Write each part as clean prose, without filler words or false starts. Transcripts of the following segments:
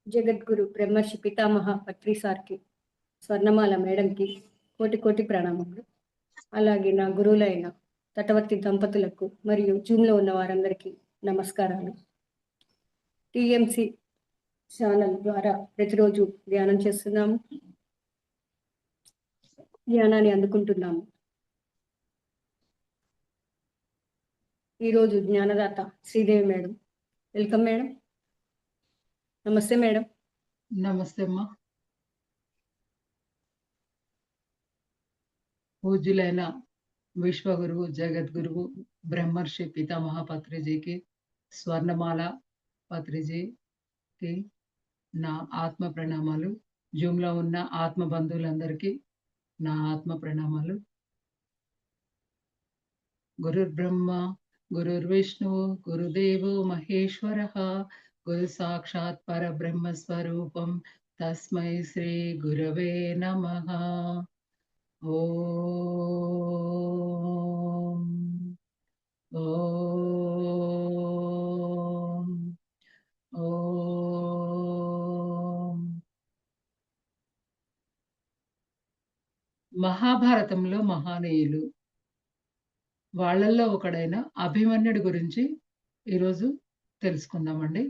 జగద్గురు బ్రహ్మర్షి పితామహ పత్రి సార్కి, స్వర్ణమాల మేడంకి కోటి కోటి ప్రణామములు. అలాగే నా గురువులైన తటవర్తి దంపతులకు మరియు జూమ్లో ఉన్న వారందరికీ నమస్కారాలు. టీఎంసీ ఛానల్ ద్వారా ప్రతిరోజు ధ్యానం చేస్తున్నాము, ధ్యానాన్ని అందుకుంటున్నాము. ఈరోజు జ్ఞానదాత శ్రీదేవి మేడం. Welcome madam. నమస్తే మేడం. నమస్తే అమ్మా. పూజ్యులైన విశ్వగురువు జగద్గురువు బ్రహ్మర్షి పితామహ పత్రిజీకి, స్వర్ణమాల పత్రిజీకి నా ఆత్మ ప్రణామాలు. జూమ్లో ఉన్న ఆత్మ బంధువులందరికీ నా ఆత్మ ప్రణామాలు. గురుర్ బ్రహ్మ గురుర్ విష్ణు గురుదేవో మహేశ్వర గురు సాక్షాత్ పరబ్రహ్మ స్వరూపం తస్మై శ్రీ గురవే నమః. ఓం ఓం ఓం. మహాభారతంలో మహానీయులు, వాళ్ళల్లో ఒకడైన అభిమన్యుడి గురించి ఈరోజు తెలుసుకుందామండి.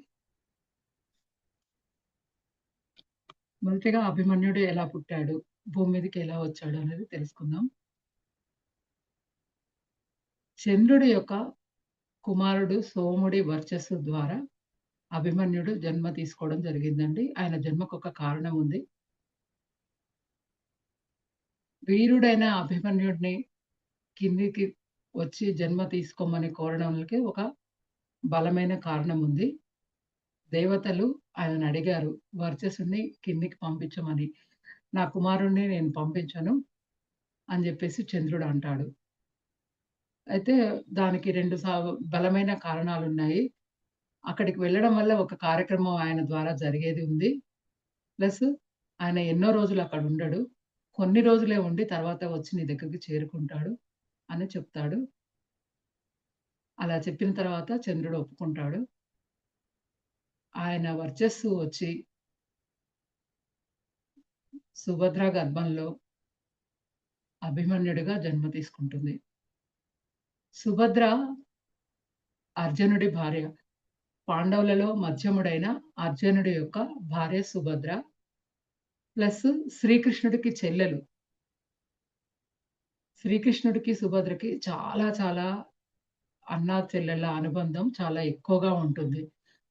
మొదటిగా అభిమన్యుడు ఎలా పుట్టాడు, భూమి మీదకి ఎలా వచ్చాడు అనేది తెలుసుకుందాం. చంద్రుడి యొక్క కుమారుడు సోముడి వర్చస్సు ద్వారా అభిమన్యుడు జన్మ తీసుకోవడం జరిగిందండి. ఆయన జన్మకు ఒక కారణం ఉంది. వీరుడైన అభిమన్యుడిని కిందికి వచ్చి జన్మ తీసుకోమని కోరడానికి ఒక బలమైన కారణం ఉంది. దేవతలు ఆయనను అడిగారు, వర్చస్సుని కిందికి పంపించమని. నా కుమారుణ్ణి నేను పంపించను అని చెప్పేసి చంద్రుడు అంటాడు. అయితే దానికి రెండు బలమైన కారణాలున్నాయి. అక్కడికి వెళ్ళడం వల్ల ఒక కార్యక్రమం ఆయన ద్వారా జరిగేది ఉంది. ప్లస్ ఆయన ఎన్నో రోజులు అక్కడ ఉండడు. కొన్ని రోజులే ఉండి తర్వాత వచ్చి నీ దగ్గరికి చేరుకుంటాడు అని చెప్తాడు. అలా చెప్పిన తర్వాత చంద్రుడు ఒప్పుకుంటాడు. ఆయన వర్చస్సు వచ్చి సుభద్ర గర్భంలో అభిమన్యుడిగా జన్మ తీసుకుంటుంది. సుభద్ర అర్జునుడి భార్య. పాండవులలో మధ్యముడైన అర్జునుడి యొక్క భార్య సుభద్ర. ప్లస్ శ్రీకృష్ణుడికి చెల్లెలు. శ్రీకృష్ణుడికి సుభద్రకి చాలా చాలా అన్నా చెల్లెళ్ళ అనుబంధం చాలా ఎక్కువగా ఉంటుంది.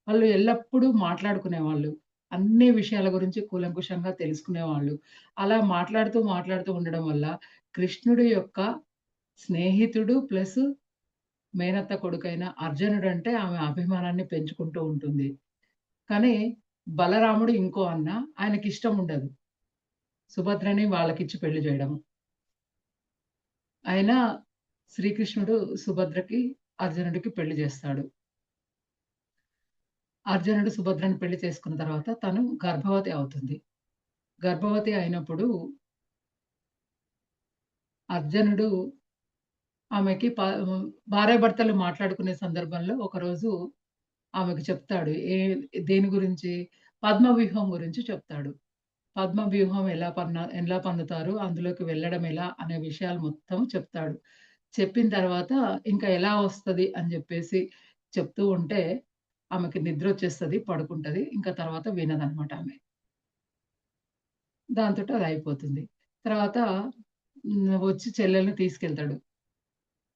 వాళ్ళు ఎల్లప్పుడూ మాట్లాడుకునేవాళ్ళు. అన్ని విషయాల గురించి కూలంకుషంగా తెలుసుకునేవాళ్ళు. అలా మాట్లాడుతూ, మాట్లాడుతూ ఉండడం వల్ల కృష్ణుడి యొక్క స్నేహితుడు ప్లస్ మేనత్త కొడుకైన అర్జునుడంటే ఆమె అభిమానాన్ని పెంచుకుంటూ ఉంటుంది. కానీ బలరాముడు ఇంకో అన్న, ఆయనకిష్టం ఉండదు సుభద్రని వాళ్ళకిచ్చి పెళ్లి చేయడం. అయినా శ్రీకృష్ణుడు సుభద్రకి, అర్జునుడికి పెళ్లి చేస్తాడు. అర్జునుడు సుభద్రని పెళ్లి చేసుకున్న తర్వాత తను గర్భవతి అవుతుంది. గర్భవతి అయినప్పుడు అర్జునుడు ఆమెకి భార్యాభర్తలు మాట్లాడుకునే సందర్భంలో ఒకరోజు ఆమెకు చెప్తాడు. దేని గురించి? పద్మవ్యూహం గురించి చెప్తాడు. పద్మవ్యూహం ఎలా పన్నుతారు, అందులోకి వెళ్ళడం ఎలా అనే విషయాలు మొత్తం చెప్తాడు. చెప్పిన తర్వాత ఇంకా ఎలా వస్తది అని జెప్పేసి చెప్తూ ఉంటే ఆమెకి నిద్రొచ్చేస్తది, పడుకుంటది. ఇంకా తర్వాత వినదనమాట ఆమె. దాంతోటి అదయిపోతుంది. తర్వాత వచ్చి చెల్లెల్ని తీసుకెళ్తాడు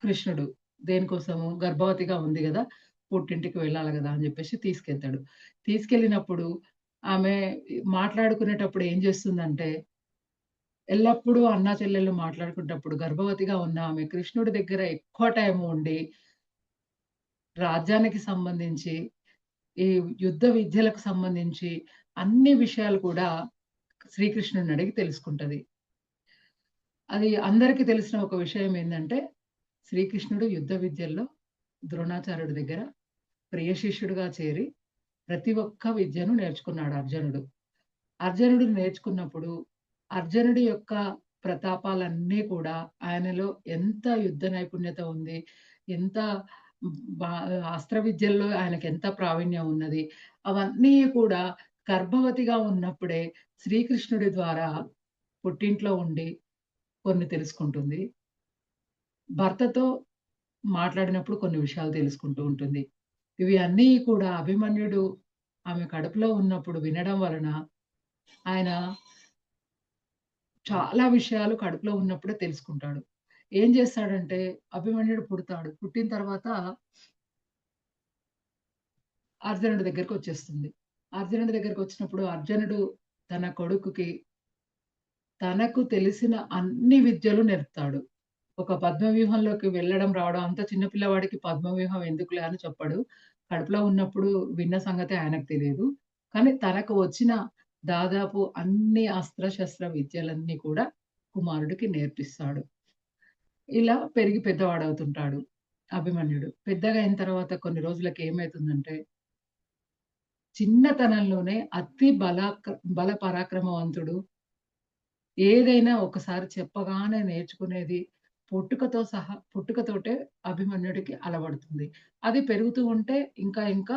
కృష్ణుడు. దేనికోసము? గర్భవతిగా ఉంది గదా! పుట్టింటికి వెళ్ళాలి గదా! అని జెప్పేసి తీసుకెళ్తాడు. తీసుకెళ్ళినప్పుడు ఆమె మాట్లాడుకునేటప్పుడు ఏం జేస్తుందంటే, ఎల్లప్పుడూ అన్నా చెల్లెళ్ళు మాట్లాడుకునేటప్పుడు గర్భవతిగా ఉన్న ఆమె కృష్ణుడి దగ్గర ఎక్కువ టైం ఉండి, రాజ్యానికి సంబంధించి, ఈ యుద్ధ విద్యలకు సంబంధించి అన్ని విషయాలు కూడా శ్రీకృష్ణుడిని అడిగి తెలుసుకుంటది. అది అందరికీ తెలిసిన ఒక విషయం ఏందంటే, శ్రీకృష్ణుడు యుద్ధ విద్యల్లో ద్రోణాచార్యుడి దగ్గర ప్రియ శిష్యుడిగా చేరి ప్రతి ఒక్క విద్యను నేర్చుకున్నాడు అర్జునుడు. అర్జునుడు నేర్చుకున్నప్పుడు అర్జునుడి యొక్క ప్రతాపాలన్నీ కూడా ఆయనలో ఎంత యుద్ధ నైపుణ్యత ఉంది, ఎంత బా అస్త్ర విద్యల్లో ఆయనకెంత ప్రావీణ్యం ఉన్నది, అవన్నీ కూడా గర్భవతిగా ఉన్నప్పుడే శ్రీకృష్ణుడి ద్వారా పుట్టింట్లో ఉండి కొన్ని తెలుసుకుంటుంది. భర్తతో మాట్లాడినప్పుడు కొన్ని విషయాలు తెలుసుకుంటూ ఉంటుంది. ఇవి అన్నీ కూడా అభిమన్యుడు ఆమె కడుపులో ఉన్నప్పుడు వినడం వలన ఆయన చాలా విషయాలు కడుపులో ఉన్నప్పుడే తెలుసుకుంటాడు. ఏం చేస్తాడంటే అభిమన్యుడు పుడతాడు. పుట్టిన తర్వాత అర్జునుడి దగ్గరికొచ్చేస్తుంది. అర్జునుడి దగ్గరికొచ్చినప్పుడు అర్జునుడు తన కొడుకుకి తనకు తెలిసిన అన్ని విద్యలు నేర్పుతాడు. ఒక పద్మవ్యూహంలోకి వెళ్ళడం, రావడం అంత చిన్న పిల్లవాడికి పద్మవ్యూహం ఎందుకులే అని చెప్పడు. కడుపులో ఉన్నప్పుడు విన్న సంగతి ఆయనకు తెలీదు. కానీ తనకు వచ్చిన దాదాపు అన్ని అస్త్రశస్త్ర విద్యలన్నీ కూడా కుమారుడికి నేర్పిస్తాడు. ఇలా పెరిగి పెద్దవాడవుతుంటాడు అభిమన్యుడు. పెద్దగా అయిన తర్వాత కొన్ని రోజులకి ఏమైతుందంటే, చిన్నతనంలోనే అతి బల పరాక్రమవంతుడు. ఏదైనా ఒకసారి చెప్పగానే నేర్చుకునేది పుట్టుకతోటే అభిమన్యుడికి అలవడుతుంది. అది పెరుగుతూ ఉంటే ఇంకా ఇంకా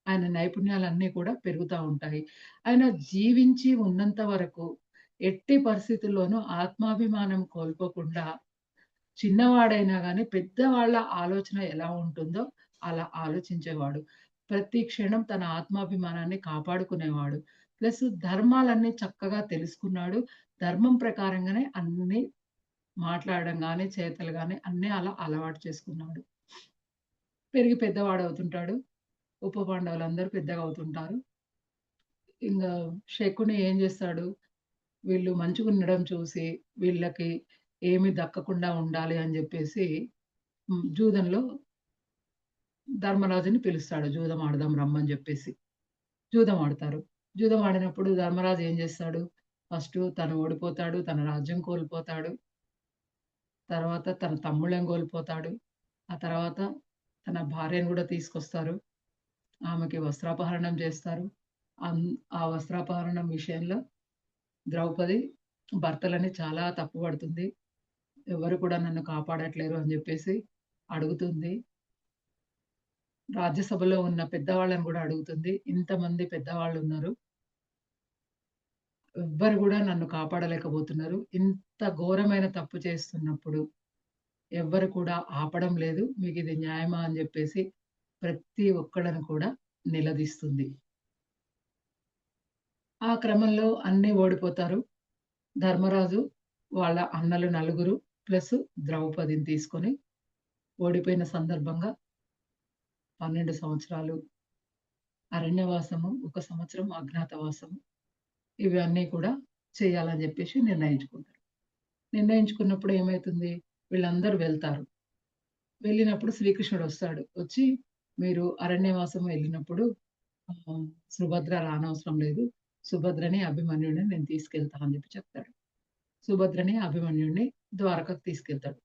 ఆయన నైపుణ్యాలన్నీ కూడా పెరుగుతా ఉంటాయి. ఆయన జీవించి ఉన్నంత వరకు ఎట్టి పరిస్థితుల్లోనూ ఆత్మాభిమానం కోల్పోకుండా చిన్నవాడైనా గాని పెద్దవాళ్ళ ఆలోచన ఎలా ఉంటుందో అలా ఆలోచించేవాడు. ప్రతి క్షణం తన ఆత్మాభిమానాన్ని కాపాడుకునేవాడు. ప్లస్ ధర్మాలన్నీ చక్కగా తెలుసుకున్నాడు. ధర్మం ప్రకారంగానే అన్నీ మాట్లాడడం గాని, చేతలు గాని అన్నీ అలా అలవాటు చేసుకున్నాడు. పెరిగి పెద్దవాడవుతుంటాడు. ఉప పాండవులందరూ పెద్దగా అవుతుంటారు. ఇంగ శకుని ఏం జేస్తాడు, వీళ్ళు మంచిగుండడం చూసి వీళ్ళకి ఏమి దక్కకుండా ఉండాలి అని జెప్పేసి జూదంలో ధర్మరాజుని పిలుస్తాడు. జూదం ఆడదాం రమ్మని జెప్పేసి. జూదం ఆడతారు. జూదం ఆడినప్పుడు ధర్మరాజు ఏం జేస్తాడు, ఫస్టు తను ఓడిపోతాడు. తన రాజ్యం కోల్పోతాడు. తర్వాత తన తమ్ముళ్ళని కోల్పోతాడు. ఆ తర్వాత తన భార్యను గూడా తీసుకొస్తారు. ఆమెకి వస్త్రాపహరణం చేస్తారు. అన్ ఆ వస్త్రాపహరణం విషయంలో ద్రౌపది భర్తలని చాలా తప్పుపడుతుంది. ఎవరు కూడా నన్ను కాపాడట్లేరు అని జెప్పేసి అడుగుతుంది. రాజ్యసభలో ఉన్న పెద్దవాళ్ళని గూడా అడుగుతుంది. ఇంతమంది పెద్దవాళ్ళున్నారు. ఎవ్వరు గూడా నన్ను కాపాడలేకపోతున్నారు. ఇంత ఘోరమైన తప్పు చేస్తున్నప్పుడు ఎవ్వరు కూడా ఆపడం లేదు. మీకిది న్యాయమా అని జెప్పేసి ప్రతి ఒక్కళ్ళని కూడా నిలదీస్తుంది. ఆ క్రమంలో అన్నీ ఓడిపోతారు. ధర్మరాజు వాళ్ళ అన్నలు నలుగురు ప్లస్ ద్రౌపదిని తీసుకొని ఓడిపోయిన సందర్భంగా 12 సంవత్సరాలు అరణ్యవాసము, 1 సంవత్సరం అజ్ఞాతవాసము ఇవన్నీ కూడా చేయాలని జెప్పేసి నిర్ణయించుకుంటారు. నిర్ణయించుకున్నప్పుడు ఏమైతుంది? వీళ్ళందరూ వెళ్తారు. వెళ్ళినప్పుడు శ్రీకృష్ణుడొస్తాడు. వచ్చి మీరు అరణ్యవాసం వెళ్ళినప్పుడు ఆహ్, సుభద్ర రానవసరం లేదు. సుభద్రని, అభిమన్యుడిని నేను తీసుకెళ్తా అని జెప్పి చెప్తాడు. సుభద్రని, అభిమన్యుడిని ద్వారకకు తీసుకెళ్తాడు.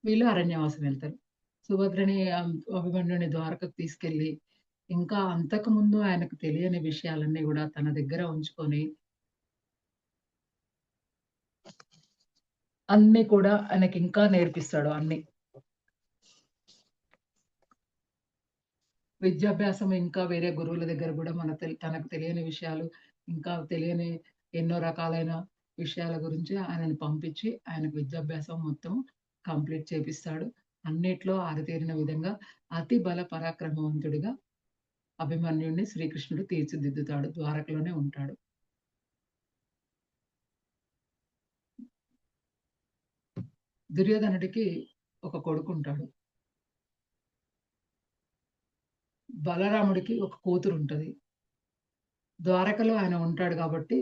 వీళ్ళు అరణ్యవాసం వెళ్తారు. సుభద్రని, అభిమన్యుడిని ద్వారకకు తీసుకెళ్ళి, ఇంకా అంతకుముందు ఆయనకు తెలియని విషయాలన్నీ గూడా తన దగ్గర ఉంచుకొని, అన్నీ కూడా ఆయనకింకా నేర్పిస్తాడు అన్నీ. విద్యాభ్యాసం ఇంకా వేరే గురువుల దగ్గర గూడా తనకు తెలియని విషయాలు, ఇంకా తెలియని ఎన్నో రకాలైన విషయాల గురించి ఆయనని పంపించి, ఆయనకు విద్యాభ్యాసం మొత్తం కంప్లీట్ చేపిస్తాడు. అన్నిట్లో ఆరితేరిన విధంగా అతి బల పరాక్రమవంతుడిగా అభిమన్యుడిని శ్రీకృష్ణుడు తీర్చిదిద్దుతాడు. ద్వారకలోనే ఉంటాడు. దుర్యోధనుడికి ఒక కొడుకుంటాడు. బలరాముడికి ఒక కూతురుంటది. ద్వారకలో ఆయన ఉంటాడు గాబట్టి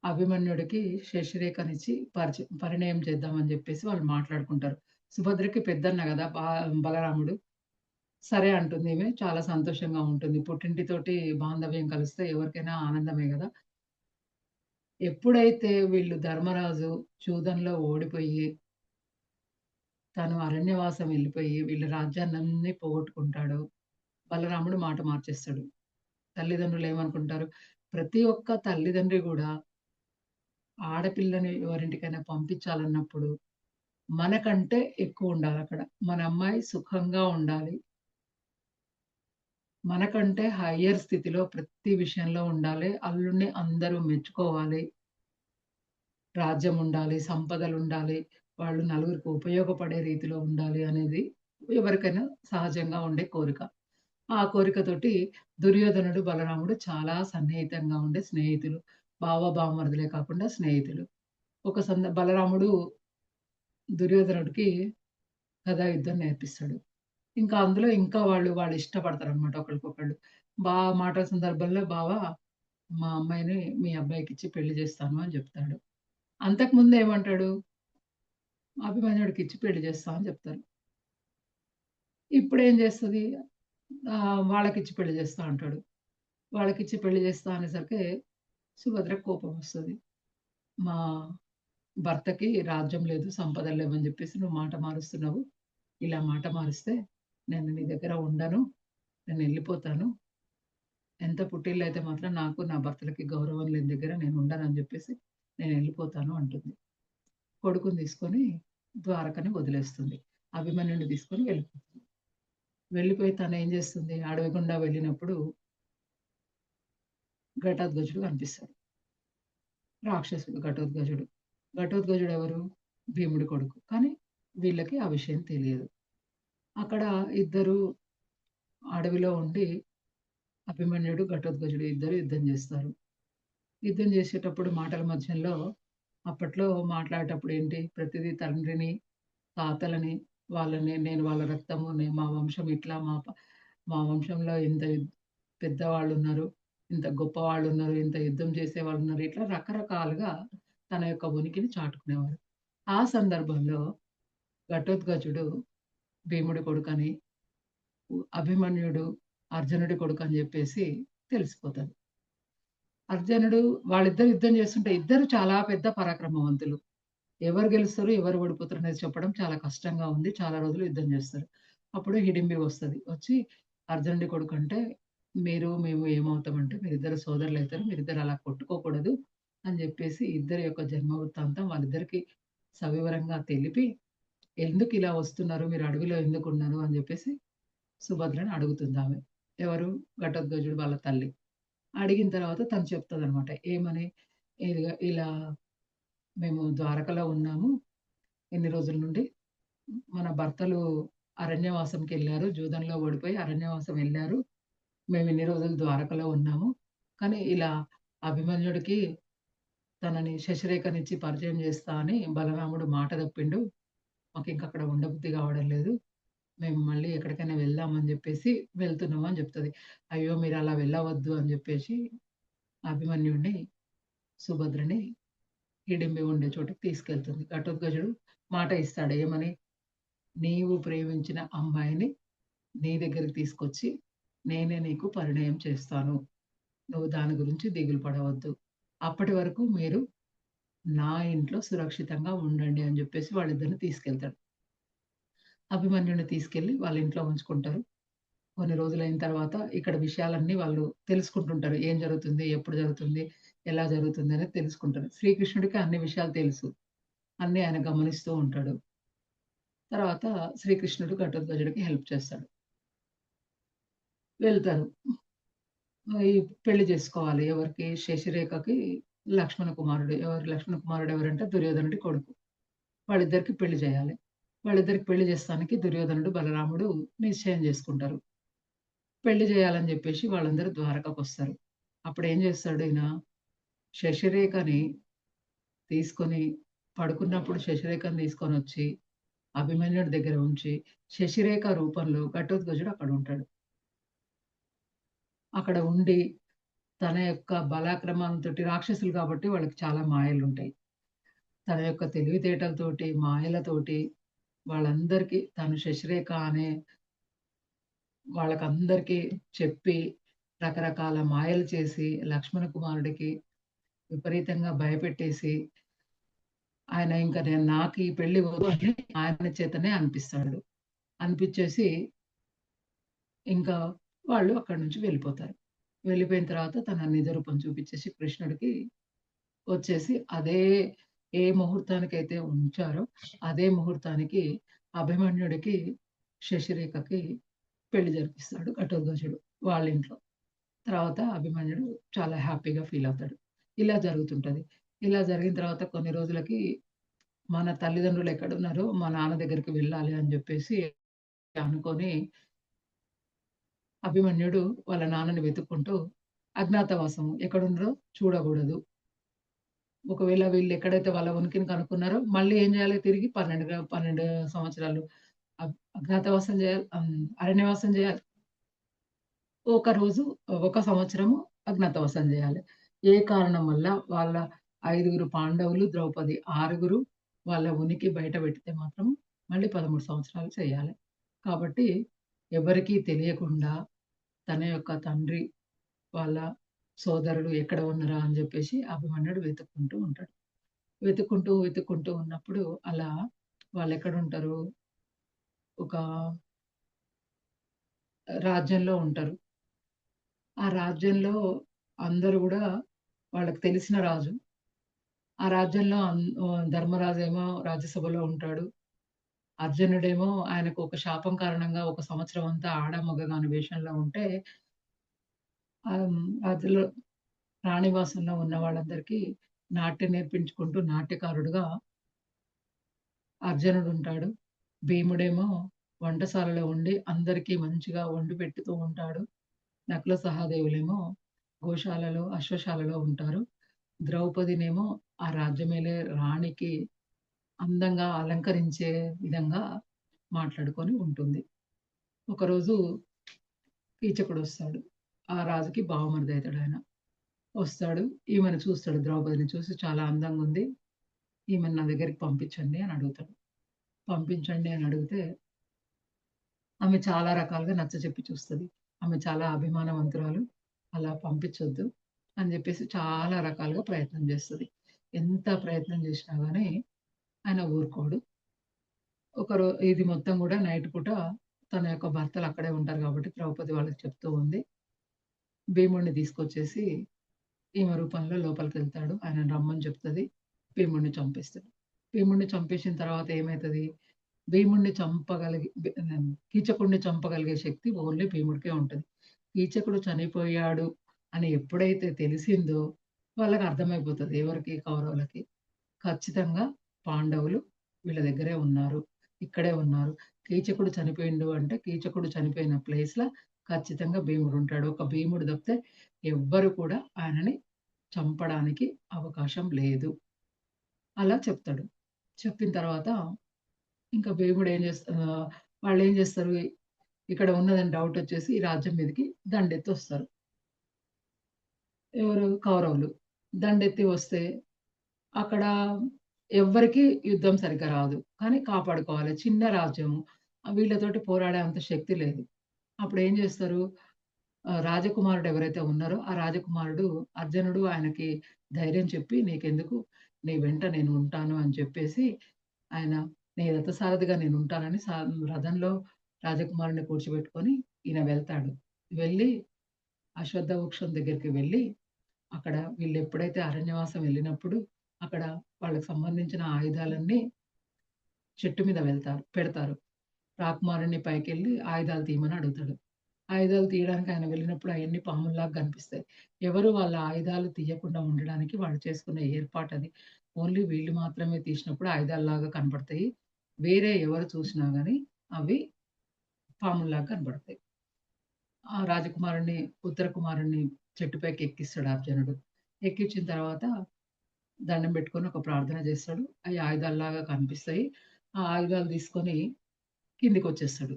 అభిమన్యుడికి శశిరేఖనిచ్చి పరిణయం చేద్దామని జెప్పేసి వాళ్ళు మాట్లాడుకుంటారు. సుభద్రకి పెద్దన్న గదా! బలరాముడు. సరే అంటుందీమె. చాలా సంతోషంగా ఉంటుంది. పుట్టింటితోటి బాంధవ్యం కలిస్తే ఎవరికైనా ఆనందమే గదా! ఎప్పుడైతే వీళ్ళు ధర్మరాజు జూదంలో ఓడిపోయి, తను అరణ్యవాసం వెళ్ళిపోయి, వీళ్ళ రాజ్యాన్నన్నీ పోగొట్టుకుంటాడో, బలరాముడు మాట మార్చేస్తాడు. తల్లిదండ్రులు ఏమనుకుంటారు? ప్రతి ఒక్క తల్లిదండ్రి గూడా ఆడపిల్లని ఎవరింటికైనా పంపించాలన్నప్పుడు, మనకంటే ఎక్కువుండాలక్కడ. మన అమ్మాయి సుఖంగా ఉండాలి. మనకంటే హయ్యర్ స్థితిలో ప్రతి విషయంలో ఉండాలి. అల్లుడిని అందరూ మెచ్చుకోవాలి. రాజ్యం ఉండాలి, సంపదలుండాలి, వాళ్ళు నలుగురికి ఉపయోగపడే రీతిలో ఉండాలి అనేది ఎవరికైనా సహజంగా ఉండే కోరిక. ఆ కోరికతోటి దుర్యోధనుడు, బలరాముడు చాలా సన్నిహితంగా ఉండే స్నేహితులు. బావ, బావమరుదులే కాకుండా స్నేహితులు. బలరాముడు దుర్యోధనుడికి గదాయుద్ధం నేర్పిస్తాడు. ఇంకా అందులో ఇంకా వాళ్ళు ఇష్టపడతారనమాట ఒకళ్ళకొకళ్ళు. మాటల సందర్భంలో బావ మా అమ్మాయిని మీ అబ్బాయికిచ్చి పెళ్లి చేస్తాను అని చెప్తాడు. అంతకుముందు ఏమంటాడు? అభిమన్యుడికిచ్చి పెళ్లి చేస్తా అని చెప్తారు. ఇప్పుడేం చేస్తది? వాళ్ళకిచ్చి పెళ్లి చేస్తా అంటాడు. వాళ్ళకిచ్చి పెళ్లి చేస్తా అనేసరికి సుభద్రకు కోపమొస్తది. మా భర్తకి రాజ్యం లేదు, సంపదలు లేవని చెప్పేసి నువ్వు మాట మారుస్తున్నావు. ఇలా మాట మారిస్తే నేను నీ దగ్గర ఉండను. నేనెళ్ళిపోతాను. ఎంత పుట్టిల్లయితే మాత్రం నాకు, నా భర్తలకి గౌరవం లేని దగ్గర నేను ఉండనని చెప్పేసి నేనెళ్ళిపోతాను అంటుంది. కొడుకుని తీసుకొని ద్వారకని వదిలేస్తుంది. అభిమన్యుడిని తీసుకొని వెళ్ళిపోతుంది. వెళ్ళిపోయి తనేం చేస్తుంది? అడవి గుండా వెళ్ళినప్పుడు ఘటోత్కచుడు కనిపిస్తాడు. రాక్షసుడు ఘటోత్కచుడు. ఘటోత్కచుడు ఎవరు? భీముడి కొడుకు. కానీ వీళ్ళకి ఆ విషయం తెలియదు. అక్కడ ఇద్దరు అడవిలో ఉండి అభిమన్యుడు, ఘటోత్కచుడు ఇద్దరు యుద్ధం చేస్తారు. యుద్ధం చేసేటప్పుడు మాటల మధ్యలో అప్పట్లో మాట్లాడేటప్పుడు ఏంటి? ప్రతిదీ తండ్రిని, తాతలని, వాళ్ళని నేను వాళ్ళ రక్తము, మా వంశం ఇట్లా, మా వంశంలో ఇంత పెద్దవాళ్ళున్నారు, ఇంత గొప్పవాళ్ళున్నారు, ఇంత యుద్ధం చేసేవాళ్ళున్నారు. ఇట్లా రకరకాలుగా తన యొక్క ఉనికిని చాటుకునేవారు. ఆ సందర్భంలో ఘటోత్కచుడు భీముడి కొడుకని, అభిమన్యుడు అర్జునుడి కొడుకని జెప్పేసి తెలిసిపోతది. అర్జునుడు వాళ్ళిద్దరు యుద్ధం చేస్తుంటే ఇద్దరు చాలా పెద్ద పరాక్రమవంతులు. ఎవరు గెలుస్తారు, ఎవరు ఓడిపోతారు అనేది చెప్పడం చాలా కష్టంగా ఉంది. చాలా రోజులు యుద్ధం చేస్తారు. అప్పుడు హిడింబి వస్తది. వచ్చి అర్జునుడి కొడుకంటే, మేము ఏమవుతామంటే మీరిద్దరు సోదరులైతారు. మీరిద్దరు అలా కొట్టుకోకూడదు అని జెప్పేసి ఇద్దరి యొక్క జన్మ వృత్తాంతం వాళ్ళిద్దరికీ సవివరంగా తెలిపి, ఎందుకిలా వస్తున్నారు? మీరు అడవిలో ఎందుకున్నారు? అని జెప్పేసి సుభద్రని అడుగుతుందామె. ఎవరు? ఘటోత్కచుడు వాళ్ళ తల్లి. అడిగిన తర్వాత తను చెప్తదనమాట. ఏమని? ఇలా మేము ద్వారకలో ఉన్నాము. ఇన్ని రోజుల నుండి. మన భర్తలు అరణ్యవాసంకెళ్లారు. జూదంలో ఓడిపోయి అరణ్యవాసం ఎళ్లారు. మేమిన్ని రోజులు ద్వారకలో ఉన్నాము. కానీ ఇలా అభిమన్యుడికి తనని శశిరేఖనిచ్చి పరిచయం చేస్తా అని బలరాముడు మాట తప్పిండు. మాకింకక్కడ ఉండబుద్ధి కావడం లేదు. మేము మళ్ళీ ఎక్కడికైనా వెళ్దాం అని జెప్పేసి వెళ్తున్నాము అని చెప్తది. అయ్యో! మీరలా వెళ్ళవద్దు అని జెప్పేసి అభిమన్యుడిని, సుభద్రని హిడింబి ఉండే చోటుకి తీసుకెళ్తుంది. ఘటోత్కచుడు మాట ఇస్తాడు. ఏమని? నీవు ప్రేమించిన అమ్మాయిని నీ దగ్గరికి తీసుకొచ్చి నేనే నీకు పరిణయం చేస్తాను. నువ్వు దాని గురించి దిగులు పడవద్దు. అప్పటి వరకు మీరు నా ఇంట్లో సురక్షితంగా ఉండండి అని జెప్పేసి వాళ్ళిద్దరిని తీసుకెళ్తాడు. అభిమన్యుడిని తీసుకెళ్ళి వాళ్ళ ఇంట్లో ఉంచుకుంటారు. కొన్ని రోజులైన తర్వాత ఇక్కడ విషయాలన్నీ వాళ్ళు తెలుసుకుంటుంటారు. ఏం జరుగుతుంది? ఎప్పుడు జరుగుతుంది? ఎలా జరుగుతుంది? అనేది తెలుసుకుంటారు. శ్రీకృష్ణుడికి అన్ని విషయాలు తెలుసు. అన్నీ ఆయన గమనిస్తూ ఉంటాడు. తర్వాత శ్రీకృష్ణుడు ఘటోత్కచుడికి హెల్ప్ చేస్తాడు. వెళ్తారు. ఈ పెళ్లి చేసుకోవాలి. ఎవరికి? శశిరేఖకి లక్ష్మణ కుమారుడు. లక్ష్మణ కుమారుడు ఎవరంటే దుర్యోధనుడి కొడుకు. వాళ్ళిద్దరికీ పెళ్లి చేయాలి. వాళ్ళిద్దరికి పెళ్లి చేస్తానికి దుర్యోధనుడు, బలరాముడు నిశ్చయం చేసుకుంటారు. పెళ్లి చేయాలని చెప్పేసి వాళ్ళందరూ ద్వారకకొస్తారు. అప్పుడేం చేస్తాడు ఈయన? శశిరేఖని తీసుకొని పడుకున్నప్పుడు శశిరేఖని తీసుకొనొచ్చి అభిమన్యుడి దగ్గర ఉంచి, శశిరేఖ రూపంలో ఘటోత్కచుడు అక్కడుంటాడు. అక్కడ ఉండి తన యొక్క బలాక్రమంతోటి రాక్షసులు కాబట్టి వాళ్ళకి చాలా మాయలుంటాయి. తన యొక్క తెలివితేటలతోటి, మాయలతోటి వాళ్ళందరికీ తను శశిరేఖ అనే వాళ్ళకందరికీ చెప్పి రకరకాల మాయలు చేసి లక్ష్మణ కుమారుడికి విపరీతంగా భయపెట్టేసి ఆయన ఇంక నాకు ఈ పెళ్లి వద్దు అని ఆయన చేతనే అనిపిస్తాడు. అనిపిచ్చేసి ఇంకా వాళ్ళు అక్కడి నుంచి వెళ్ళిపోతారు. వెళ్ళిపోయిన తర్వాత తన నిజ రూపం చూపిచ్చేసి కృష్ణుడికి వచ్చేసి ఏ ముహూర్తానికైతే ఉంచారో అదే ముహూర్తానికి అభిమన్యుడికి, శశిరేఖకి పెళ్లి జరిపిస్తాడు ఘటోత్కచుడు. వాళ్ళ ఇంట్లో. తర్వాత అభిమన్యుడు చాలా హ్యాపీగా ఫీల్ అవుతాడు. ఇలా జరుగుతుంటది. ఇలా జరిగిన తర్వాత కొన్ని రోజులకి మన తల్లిదండ్రులు ఎక్కడున్నారో మా నాన్న దగ్గరికి వెళ్ళాలి అని జెప్పేసి అనుకోని అభిమన్యుడు వాళ్ళ నాన్నని వెతుక్కుంటూ అజ్ఞాతవాసం ఎక్కడున్నారో చూడగూడదు. ఒకవేళ వీళ్ళు ఎక్కడైతే వాళ్ళ ఉనికిని కనుక్కున్నారో మళ్ళీ ఏం జేయాలి తిరిగి 12 సంవత్సరాలు అజ్ఞాతవాసం జేయాలి. అరణ్యవాసం జేయాలి. ఒక రోజు, ఒక సంవత్సరము అజ్ఞాతవాసం జేయాలి. ఏ కారణం వల్ల వాళ్ళ 5గురు పాండవులు, ద్రౌపది ఆరుగురు వాళ్ళ ఉనికి బయట పెడితే మాత్రం మళ్ళీ 13 సంవత్సరాలు చేయాలి. కాబట్టి ఎవరికీ తెలియకుండా తన యొక్క తండ్రి, వాళ్ళ సోదరులు ఎక్కడ ఉన్నారా అని జెప్పేసి అభిమన్యుడు వెతుక్కుంటూ ఉంటాడు. వెతుక్కుంటూ ఉన్నప్పుడు అలా వాళ్ళెక్కడుంటారు, ఒక రాజ్యంలో ఉంటారు. ఆ రాజ్యంలో అందరూ గూడా వాళ్ళకి తెలిసిన రాజు. ఆ రాజ్యంలో ధర్మరాజేమో రాజ్యసభలో ఉంటాడు. అర్జునుడేమో ఆయనకు ఒక శాపం కారణంగా ఒక సంవత్సరం అంతా ఆడ, మగ గాని వేషంలో ఉంటే అందులో రాణివాసంలో ఉన్న వాళ్ళందరికీ నాట్యం నేర్పించుకుంటూ నాట్యకారుడుగా అర్జునుడుంటాడు. భీముడేమో వంటశాలలో ఉండి అందరికీ మంచిగా వండి పెట్టుతూ ఉంటాడు. నకుల సహదేవులేమో గోశాలలో, అశ్వశాలలో ఉంటారు. ద్రౌపదినేమో ఆ రాజ్యమేలే రాణికి అందంగా అలంకరించే విధంగా మాట్లాడుకొని ఉంటుంది. ఒకరోజు కీచకుడొస్తాడు. ఆ రాజుకి బావమరిదయితాడాయన. వస్తాడు. ఈమెను చూస్తాడు. ద్రౌపదిని చూసి చాలా అందంగుంది. ఈమెను నా దగ్గరికి పంపించండి అని అడుగుతాడు. పంపించండి అని అడిగితే ఆమె చాలా రకాలుగా నచ్చచెప్పి చూస్తది. ఆమె చాలా అభిమానవంతురాలు. అలా పంపించొద్దు అని జెప్పేసి చాలా రకాలుగా ప్రయత్నం జేస్తది. ఎంత ప్రయత్నం జేసినా గాని ఆయన ఊరుకోడు. ఇది మొత్తం గూడా నైట్ పూట తన యొక్క భర్తలు అక్కడే ఉంటారు గాబట్టి ద్రౌపది వాళ్ళకి చెప్తూ ఉంది. భీముడిని తీసుకొచ్చేసి ఈమె రూపంలో లోపలికెళ్తాడు. ఆయనను రమ్మని చెప్తది. భీముడిని చంపేస్తాడు. భీముడిని చంపేసిన తర్వాత ఏమైతది? భీముడిని చంపగలిగి కీచకుడిని చంపగలిగే శక్తి ఓన్లీ భీముడికే ఉంటది. కీచకుడు చనిపోయాడు అని ఎప్పుడైతే తెలిసిందో వాళ్ళకి అర్థమైపోతది. ఎవరికి? కౌరవులకి. ఖచ్చితంగా పాండవులు వీళ్ళ దగ్గరే ఉన్నారు. ఇక్కడే ఉన్నారు. కీచకుడు చనిపోయిండు అంటే కీచకుడు చనిపోయిన ప్లేస్‌ల ఖచ్చితంగా భీముడుంటాడు. ఒక భీముడు తప్పితే ఎవ్వరు కూడా ఆయనని చంపడానికి అవకాశం లేదు. అలా చెప్తాడు. చెప్పిన తర్వాత ఇంకా భీముడు వాళ్ళేం జేస్తారు, ఇక్కడ ఉన్నదని డౌటొచ్చేసి ఈ రాజ్యం మీదకి దండెత్తొస్తారు. ఎవరు? కౌరవులు. దండెత్తి వస్తే అక్కడ ఎవ్వరికీ యుద్ధం సరిగ్గా రాదు. కానీ కాపాడుకోవాలి. చిన్న రాజ్యము. వీళ్ళతోటి పోరాడే అంత శక్తి లేదు. అప్పుడేం జేస్తారు, రాజకుమారుడు ఎవరైతే ఉన్నారో, ఆ రాజకుమారుడు అర్జునుడు ఆయనకి ధైర్యం చెప్పి, "నీకెందుకు? నీ వెంట నేను ఉంటాను" అని చెప్పేసి, ఆయన నీ రథసారథిగా నేనుంటానని రథంలో రాజకుమారుడిని కూర్చోబెట్టుకొని ఈయన వెళ్తాడు. వెళ్ళి అశ్వత్థ వృక్షం దగ్గరికి వెళ్ళి, అక్కడ వీళ్ళెప్పుడైతే అరణ్యవాసం వెళ్ళినప్పుడు, అక్కడ వాళ్ళకి సంబంధించిన ఆయుధాలన్నీ చెట్టు మీద పెడతారు. రాకుమారుడిని పైకెళ్ళి ఆయుధాలు తీయమని అడుగుతాడు. ఆయుధాలు తీయడానికి ఆయన వెళ్ళినప్పుడు అయన్నీ పాముల్లాగా కనిపిస్తాయి. ఎవరు వాళ్ళ ఆయుధాలు తీయకుండా ఉండడానికి వాళ్ళు చేసుకున్న ఏర్పాటది. ఓన్లీ వీళ్ళు మాత్రమే తీసినప్పుడు ఆయుధాల్లాగా కనపడతాయి. వేరే ఎవరు చూసినా గాని అవి పాముల్లాగా కనపడతాయి. ఆ రాజకుమారుడిని, ఉత్తర కుమారుడిని చెట్టు పైకి ఎక్కిస్తాడు అర్జునుడు. ఎక్కించిన తర్వాత దండం పెట్టుకొని ఒక ప్రార్థన చేస్తాడు. అయి ఆయుధాల్లాగా కనిపిస్తాయి. ఆ ఆయుధాలు తీసుకొని కిందికొచ్చేస్తాడు.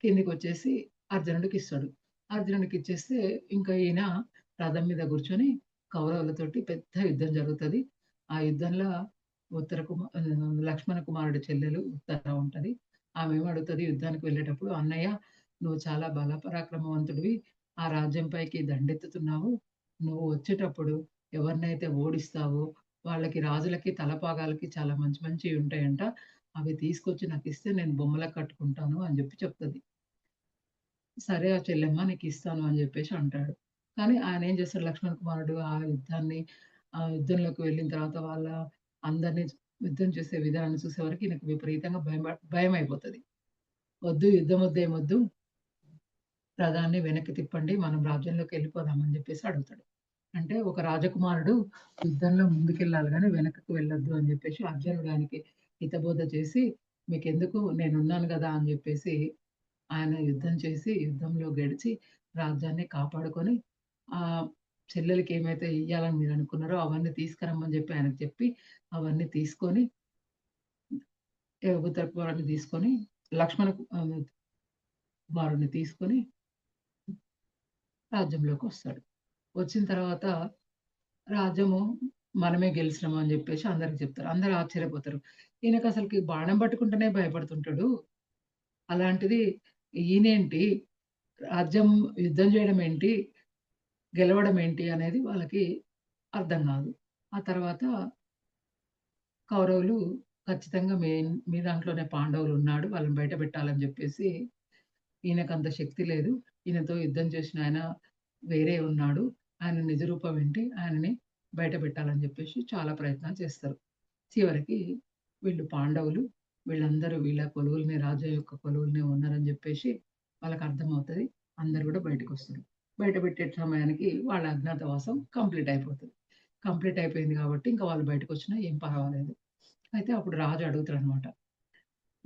కిందికొచ్చేసి అర్జునుడికిస్తాడు. అర్జునుడికిచ్చేస్తే ఇంకా ఈయన రథం మీద కూర్చొని కౌరవులతోటి పెద్ద యుద్ధం జరుగుతది. ఆ యుద్ధంలో లక్ష్మణ కుమారుడి చెల్లెలు ఉత్తర ఉంటది. ఆమేమో అడుగుతది యుద్ధానికి వెళ్ళేటప్పుడు, "అన్నయ్య నువ్వు చాలా బలపరాక్రమవంతుడివి. ఆ రాజ్యం పైకి దండెత్తుతున్నావు. నువ్వు వచ్చేటప్పుడు ఎవరినైతే ఓడిస్తావో వాళ్ళకి రాజులకి తలపాగాలకి చాలా మంచి మంచియి ఉంటాయంట. అవి తీసుకొచ్చి నాకిస్తే నేను బొమ్మలకు కట్టుకుంటాను" అని చెప్తది. సరే ఆ చెల్లెమ్మ నీకిస్తాను అని జెప్పేసి అంటాడు. కానీ ఆయనేం చేస్తాడు లక్ష్మణ కుమారుడు ఆ యుద్ధంలోకి వెళ్ళిన తర్వాత అందరిని యుద్ధం చేసే విధానాన్ని చూసేవరకి ఈయనకు విపరీతంగా భయమైపోతది. వద్దు యుద్ధం వద్దు ఏమొద్దు. రథాన్ని వెనక్కి తిప్పండి. మనం రాజ్యంలోకి వెళ్ళిపోదాం అని చెప్పేసి అడుగుతాడు. అంటే ఒక రాజకుమారుడు యుద్ధంలో ముందుకెళ్ళాలి గానీ వెనకకు వెళ్ళొద్దు అని చెప్పేసి అర్జునుడు ఆయనకి హితబోధ చేసి, "మీకెందుకు నేనున్నాను గదా!" అని చెప్పేసి ఆయన యుద్ధం చేసి, యుద్ధంలో గెలిచి రాజ్యాన్ని కాపాడుకొని చెల్లెలికి ఏమైతే ఇయ్యాలని మీరనుకున్నారో అవన్నీ తీసుకురమ్మని చెప్పి ఆయనకు చెప్పి, అవన్నీ తీసుకొని ఉత్తర కుమారుడిని తీసుకొని లక్ష్మణ కుమారుడిని తీసుకొని రాజ్యంలోకొస్తాడు. వచ్చిన తర్వాత రాజ్యము మనమే గెలిచినాం అని జెప్పేసి అందరికి చెప్తారు. అందరూ ఆశ్చర్యపోతారు. ఈయనకసలకి బాణం పట్టుకుంటేనే భయపడుతుంటాడు. అలాంటిది ఈయనేంటి రాజ్యం యుద్ధం చేయడం ఏంటి? గెలవడం ఏంటి? అనేది వాళ్ళకి అర్థం గాదు. ఆ తర్వాత కౌరవులు ఖచ్చితంగా మీ దాంట్లోనే పాండవులున్నాడు. వాళ్ళని బయట పెట్టాలని జెప్పేసి ఈయనకంత శక్తి లేదు. ఈయనతో యుద్ధం చేసిన ఆయన వేరే ఉన్నాడు. ఆయన నిజ రూపం ఏంటి? ఆయనని బయట పెట్టాలని జెప్పేసి చాలా ప్రయత్నాలు చేస్తారు. చివరికి వీళ్ళు పాండవులు వీళ్ళందరూ వీళ్ళ కొలువులనే రాజు యొక్క కొలువులనే ఉన్నారని జెప్పేసి వాళ్ళకర్థమవుతది. అందరూ గూడా బయటకొస్తారు. బయట పెట్టే సమయానికి వాళ్ళ అజ్ఞాతవాసం కంప్లీట్ అయిపోతది. కంప్లీట్ అయిపోయింది గాబట్టి ఇంక వాళ్ళు బయటకొచ్చినా ఏం పర్వాలేదు. అయితే అప్పుడు రాజు అడుగుతాడనమాట.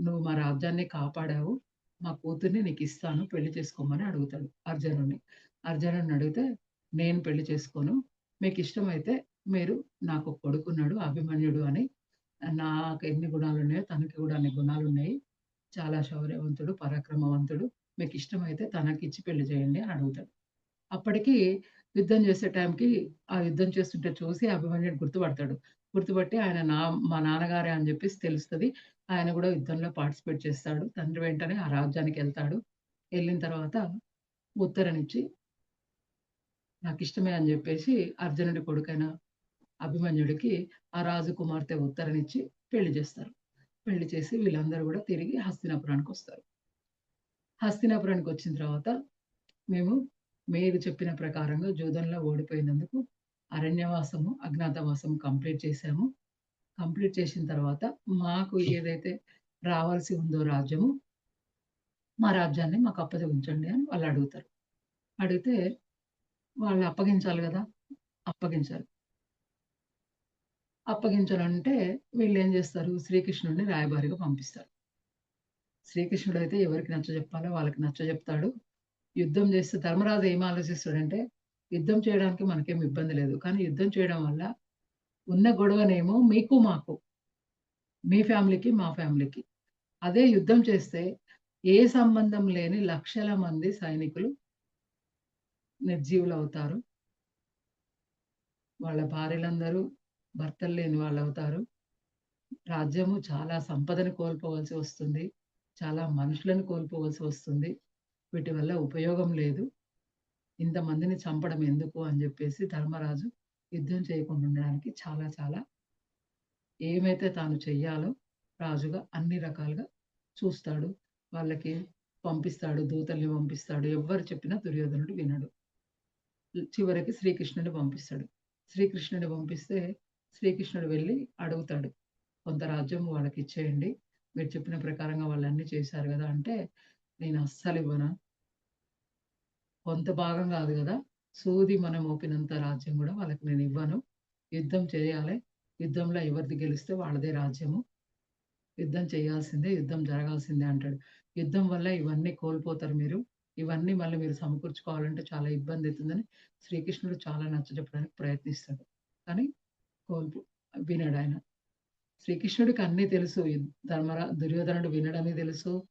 "నువ్వు మా రాజ్యాన్ని కాపాడావు. మా కూతుర్ని నీకిస్తాను. పెళ్లి చేసుకోమని" అడుగుతాడు అర్జునుడిని. అర్జునుడిని అడిగితే, "నేను పెళ్లి చేసుకోను. మీకిష్టమైతే మీరు నాకొక కొడుకున్నాడు అభిమన్యుడు అని. నాకెన్ని గుణాలున్నాయో తనకి గూడా అన్ని గుణాలున్నాయి. చాలా శౌర్యవంతుడు, పరాక్రమవంతుడు. మీకిష్టమైతే తనకిచ్చి పెళ్లి చేయండి" అని అడుగుతాడు. అప్పటికి యుద్ధం చేసే టైంకి ఆ యుద్ధం చేస్తుంటే చూసి అభిమన్యుడు గుర్తుపడతాడు. గుర్తుపట్టి ఆయన మా నాన్నగారే అని జెప్పేసి తెలుస్తది. ఆయన గూడా యుద్ధంలో పార్టిసిపేట్ చేస్తాడు. తండ్రి వెంటనే ఆ రాజ్యానికెళ్తాడు. ఎళ్ళిన తర్వాత ఉత్తరనిచ్చి నాకిష్టమే అని జెప్పేసి అర్జునుడి కొడుకైన అభిమన్యుడికి ఆ రాజు కుమార్తె ఉత్తరనిచ్చి పెళ్లి జేస్తారు. పెళ్లి చేసి వీళ్ళందరూ గూడా తిరిగి హస్తినాపురానికొస్తారు. హస్తినాపురానికొచ్చిన తర్వాత మేము మీరు చెప్పిన ప్రకారంగా జూదంలో ఓడిపోయినందుకు అరణ్యవాసము, అజ్ఞాతవాసం కంప్లీట్ చేశాము. కంప్లీట్ చేసిన తర్వాత మాకు ఏదైతే రావాల్సి ఉందో రాజ్యము, మా రాజ్యాన్ని మాకు అప్పగించండి అని వాళ్ళడుగుతారు. అడిగితే వాళ్ళు అప్పగించాలి గదా! అప్పగించాలి. అప్పగించాలంటే వీళ్ళేం జేస్తారు, శ్రీకృష్ణుడిని రాయబారిగా పంపిస్తారు. శ్రీకృష్ణుడైతే ఎవరికి నచ్చజెప్పాలో వాళ్ళకి నచ్చజెప్తాడు. యుద్ధం జేస్తే ధర్మరాజు ఏం ఆలోచిస్తాడంటే, యుద్ధం చేయడానికి మనకేమి ఇబ్బంది లేదు. కానీ యుద్ధం చేయడం వల్ల ఉన్న గొడవనేమో మీకు, మాకు, మీ ఫ్యామిలీకి, మా ఫ్యామిలీకి. అదే యుద్ధం చేస్తే ఏ సంబంధం లేని లక్షల మంది సైనికులు నిర్జీవులవుతారు. వాళ్ళ భార్యలందరూ భర్తలు లేని వాళ్ళవుతారు. రాజ్యము చాలా సంపదను కోల్పోవలసి వస్తుంది. చాలా మనుషులను కోల్పోవలసి వస్తుంది. వీటి వల్ల ఉపయోగం లేదు. ఇంతమందిని చంపడం ఎందుకు అని జెప్పేసి ధర్మరాజు యుద్ధం చేయకుండా ఉండడానికి చాలా చాలా ఏమైతే తాను చెయ్యాలో రాజుగా అన్ని రకాలుగా చూస్తాడు. వాళ్ళకి పంపిస్తాడు. దూతల్ని పంపిస్తాడు. ఎవ్వరు చెప్పినా దుర్యోధనుడు వినడు. చివరికి శ్రీకృష్ణుడిని పంపిస్తాడు. శ్రీకృష్ణుడిని పంపిస్తే శ్రీకృష్ణుడు వెళ్లి అడుగుతాడు. "కొంత రాజ్యం వాళ్ళకిచ్చేయండి. మీరు చెప్పిన ప్రకారంగా వాళ్ళన్నీ చేశారు గదా!" అంటే, "నేను అస్సలివ్వను. కొంత భాగం గాదు గదా! సూది మనం మోపినంత రాజ్యం గూడా వాళ్ళకి నేనివ్వను. యుద్ధం చేయాలె. యుద్ధంలో ఎవరిది గెలిస్తే వాళ్ళదే రాజ్యము. యుద్ధం చేయాల్సిందే, యుద్ధం జరగాల్సిందే" అంటాడు. యుద్ధం వల్ల ఇవన్నీ కోల్పోతారు మీరు. ఇవన్నీ మళ్ళీ మీరు సమకూర్చుకోవాలంటే చాలా ఇబ్బందయితుందని శ్రీకృష్ణుడు చాలా నచ్చజెప్పడానికి ప్రయత్నిస్తాడు. కానీ కోల్పు వినడాయన. శ్రీకృష్ణుడికి అన్నీ తెలుసు. దుర్యోధనుడు వినడని తెలుసు.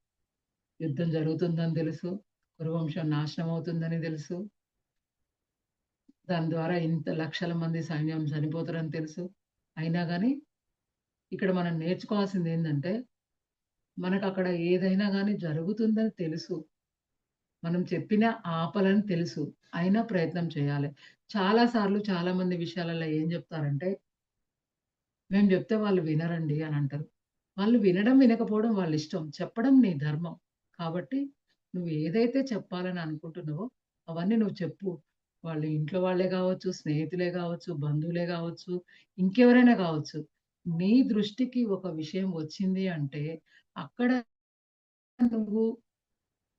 యుద్ధం జరుగుతుందని తెలుసు. కురువంశం నాశనం అవుతుందని తెలుసు. దాని ద్వారా ఇంత లక్షల మంది సైన్యం చనిపోతారని తెలుసు. అయినా గాని ఇక్కడ మనం నేర్చుకోవాల్సిందేందంటే, మనకక్కడ ఏదైనా గాని జరుగుతుందని తెలుసు. మనం చెప్పిన ఆపాలని తెలుసు. అయినా ప్రయత్నం చేయాలి. చాలా సార్లు చాలా మంది విషయాలలో ఏం జెప్తారంటే, మేము జెప్తే వాళ్ళు వినరండి అనంటారు. వాళ్ళు వినడం, వినకపోవడం వాళ్ళిష్టం. చెప్పడం నీ ధర్మం. కాబట్టి నువ్వు ఏదైతే చెప్పాలని అనుకుంటున్నావో అవన్నీ నువ్వు చెప్పు. వాళ్ళు ఇంట్లో వాళ్ళే గావచ్చు, స్నేహితులే గావచ్చు, బంధువులే గావచ్చు, ఇంకెవరైనా గావచ్చు. నీ దృష్టికి ఒక విషయం వచ్చింది అంటే అక్కడ నువ్వు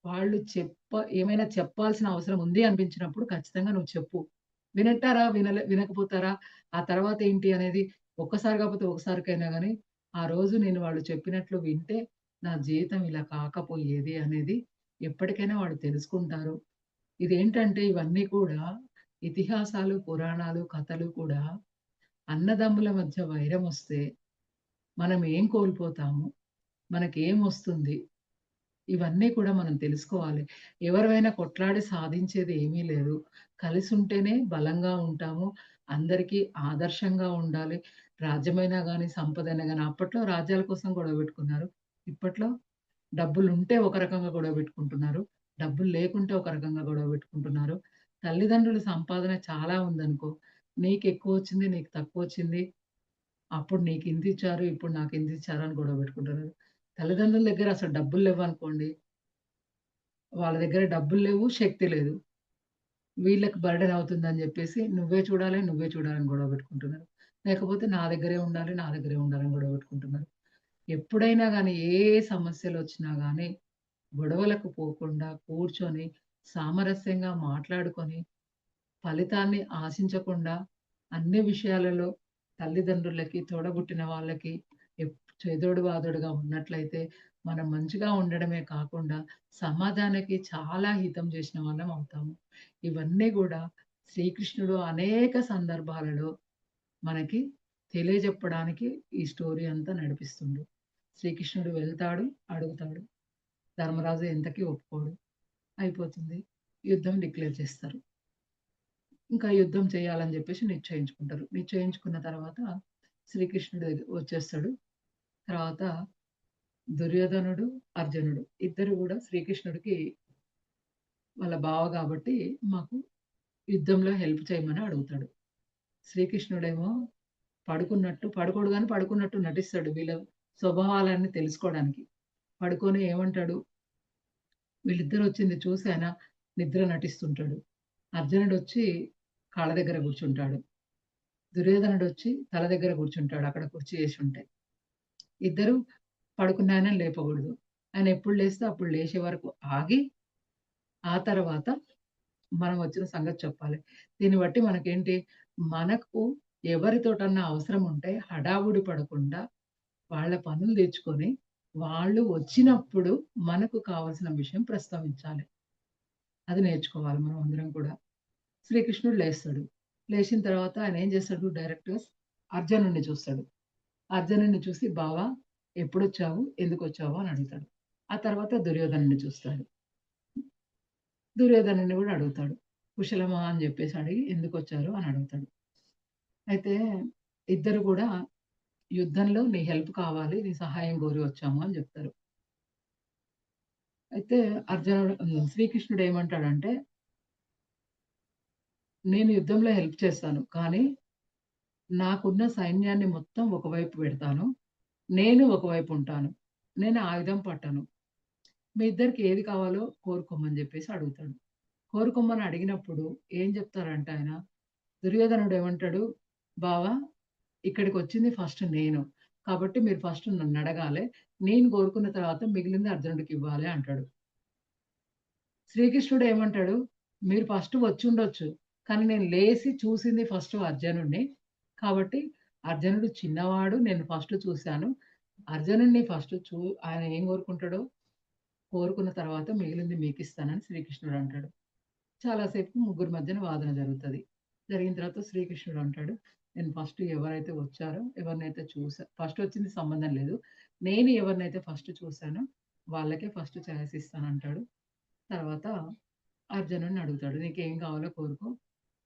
వాళ్ళు ఏమైనా చెప్పాల్సిన అవసరం ఉంది అనిపించినప్పుడు ఖచ్చితంగా నువ్వు చెప్పు. వినంటారా? వినకపోతారా? ఆ తర్వాత ఏంటి అనేది ఒక్కసారి కాకపోతే ఒకసారికైనా గాని, ఆ రోజు నేను వాళ్ళు చెప్పినట్లు వింటే నా జీవితం ఇలా కాకపోయేది అనేది ఎప్పటికైనా వాళ్ళు తెలుసుకుంటారు. ఇదేంటంటే ఇవన్నీ కూడా ఇతిహాసాలు, పురాణాలు, కథలు కూడా అన్నదమ్ముల మధ్య వైరమొస్తే మనం ఏం కోల్పోతాము? మనకేమొస్తుంది? ఇవన్నీ కూడా మనం తెలుసుకోవాలి. ఎవరివైనా కొట్లాడి సాధించేది ఏమీ లేదు. కలిసుంటేనే బలంగా ఉంటాము. అందరికీ ఆదర్శంగా ఉండాలి. రాజ్యమైనా గాని, సంపదైనా గాని అప్పట్లో రాజ్యాల కోసం గొడవ పెట్టుకున్నారు. ఇప్పట్లో డబ్బులుంటే ఒక రకంగా గొడవ పెట్టుకుంటున్నారు. డబ్బులు లేకుంటే ఒక రకంగా గొడవ పెట్టుకుంటున్నారు. తల్లిదండ్రుల సంపాదన చాలా ఉందనుకో, నీకెక్కువొచ్చింది, నీకు తక్కువొచ్చింది. అప్పుడు నీకింతిచ్చారు, ఇప్పుడు నాకింతిచ్చారు అని గొడవ పెట్టుకుంటున్నారు. తల్లిదండ్రుల దగ్గర అసలు డబ్బులు లెవ్వనుకోండి, వాళ్ళ దగ్గర డబ్బులు లేవు, శక్తి లేదు. వీళ్ళకి బర్డెన్ అవుతుందని జెప్పేసి నువ్వే చూడాలని గొడవ పెట్టుకుంటున్నారు. లేకపోతే నా దగ్గరే ఉండాలి, నా దగ్గరే ఉండాలని గొడవ పెట్టుకుంటున్నారు. ఎప్పుడైనా గాని ఏ సమస్యలొచ్చినా గాని గొడవలకు పోకుండా కూర్చొని సామరస్యంగా మాట్లాడుకొని ఫలితాన్ని ఆశించకుండా అన్ని విషయాలలో తల్లిదండ్రులకి, తోడబుట్టిన వాళ్ళకి చేదోడు వాదోడుగా ఉన్నట్లయితే మనం మంచిగా ఉండడమే కాకుండా సమాజానికి చాలా హితం చేసిన వాళ్ళం అవుతాము. ఇవన్నీ గూడా శ్రీకృష్ణుడు అనేక సందర్భాలలో మనకి తెలియజెప్పడానికి ఈ స్టోరీ అంతా నడిపిస్తుండు. శ్రీకృష్ణుడు వెళ్తాడు, అడుగుతాడు. ధర్మరాజు ఎంతకి ఒప్పుకోడు. అయిపోతుంది. యుద్ధం డిక్లేర్ చేస్తారు. ఇంకా యుద్ధం చేయాలని జెప్పేసి నిశ్చయించుకుంటారు. నిశ్చయించుకున్న తర్వాత శ్రీకృష్ణుడు వచ్చేస్తాడు. తర్వాత దుర్యోధనుడు, అర్జునుడు ఇద్దరు గూడా శ్రీకృష్ణుడికి వాళ్ళ బావ గాబట్టి మాకు యుద్ధంలో హెల్ప్ చేయమని అడుగుతాడు. శ్రీకృష్ణుడేమో పడుకోడు గానీ పడుకున్నట్టు నటిస్తాడు వీళ్ళ స్వభావాలన్నీ తెలుసుకోడానికి. పడుకొని ఏమంటాడు, వీళ్ళిద్దరొచ్చింది చూసి ఆయన నిద్ర నటిస్తుంటాడు. అర్జునుడొచ్చి కాళ్ళ దగ్గర గూర్చుంటాడు. దుర్యోధనుడొచ్చి తల దగ్గర గూర్చుంటాడు అక్కడ కుర్చీ యేసుంటే. ఇద్దరు పడుకున్నాయనని లేపగూడదు. ఆయన ఎప్పుడు లేస్తే అప్పుడు లేచే వరకు ఆగి, ఆ తర్వాత మనం వచ్చిన సంగతి చెప్పాలి. దీన్ని బట్టి మనకేంటి, మనకు ఎవరితోటన్నా అవసరం ఉంటే హడావుడి పడకుండా వాళ్ళ పనులు తెచ్చుకొని, వాళ్ళు వచ్చినప్పుడు మనకు కావాల్సిన విషయం ప్రస్తావించాలి. అది నేర్చుకోవాలి మనం అందరం కూడా. శ్రీకృష్ణుడు లేస్తాడు. లేచిన తర్వాత ఆయన ఏం చేస్తాడు డైరెక్ట్‌గా అర్జునుడిని చూస్తాడు. అర్జునుడిని చూసి "బావా ఎప్పుడొచ్చావు? ఎందుకొచ్చావు?" అని అడుగుతాడు. ఆ తర్వాత దుర్యోధనుడిని చూస్తాడు. దుర్యోధనుడిని గూడా అడుగుతాడు. కుశలమా అని జెప్పేసి అడిగి ఎందుకొచ్చారు అని అడుగుతాడు. అయితే ఇద్దరు గూడా యుద్ధంలో నీ హెల్ప్ కావాలి. నీ సహాయం కోరి వచ్చాము అని జెప్తారు. అయితే శ్రీకృష్ణుడు ఏమంటాడంటే, నేను యుద్ధంలో హెల్ప్ చేస్తాను. కానీ నాకున్న సైన్యాన్ని మొత్తం ఒకవైపు పెడతాను. నేను ఒకవైపు ఉంటాను. నేను ఆయుధం పట్టను. మీ ఇద్దరికి ఏది కావాలో కోరుకోమని జెప్పేసి అడుగుతాడు. కోరుకోమని అడిగినప్పుడు ఏం జెప్తారంటే ఆయన, దుర్యోధనుడు ఏమంటాడు, "బావ ఇక్కడికొచ్చింది ఫస్ట్ నేను. కాబట్టి మీరు ఫస్ట్ నన్నడగాలె. నేను కోరుకున్న తర్వాత మిగిలింది అర్జునుడికివ్వాలి" అంటాడు. శ్రీకృష్ణుడు ఏమంటాడు, "మీరు ఫస్ట్ వచ్చుండొచ్చు. కానీ నేను లేసి చూసింది ఫస్ట్ అర్జునుడిని. కాబట్టి అర్జునుడు చిన్నవాడు. నేను ఫస్ట్ చూసాను. అర్జునుడిని ఫస్ట్ ఆయన ఏం కోరుకుంటాడో కోరుకున్న తర్వాత మిగిలింది మీకిస్తానని" శ్రీకృష్ణుడు అంటాడు. చాలా సేపు ముగ్గురి మధ్యన వాదన జరుగుతది. జరిగిన తర్వాత శ్రీకృష్ణుడు అంటాడు, "నేను ఫస్ట్ ఎవరైతే వచ్చారో, ఎవరినైతే ఫస్ట్ వచ్చింది సంబంధం లేదు. నేను ఎవరినైతే ఫస్ట్ చూసానో వాళ్ళకే ఫస్ట్ చాయిస్ ఇస్తానంటాడు." తర్వాత అర్జునుడిని అడుగుతాడు, "నీకేం కావాలో కోరుకో.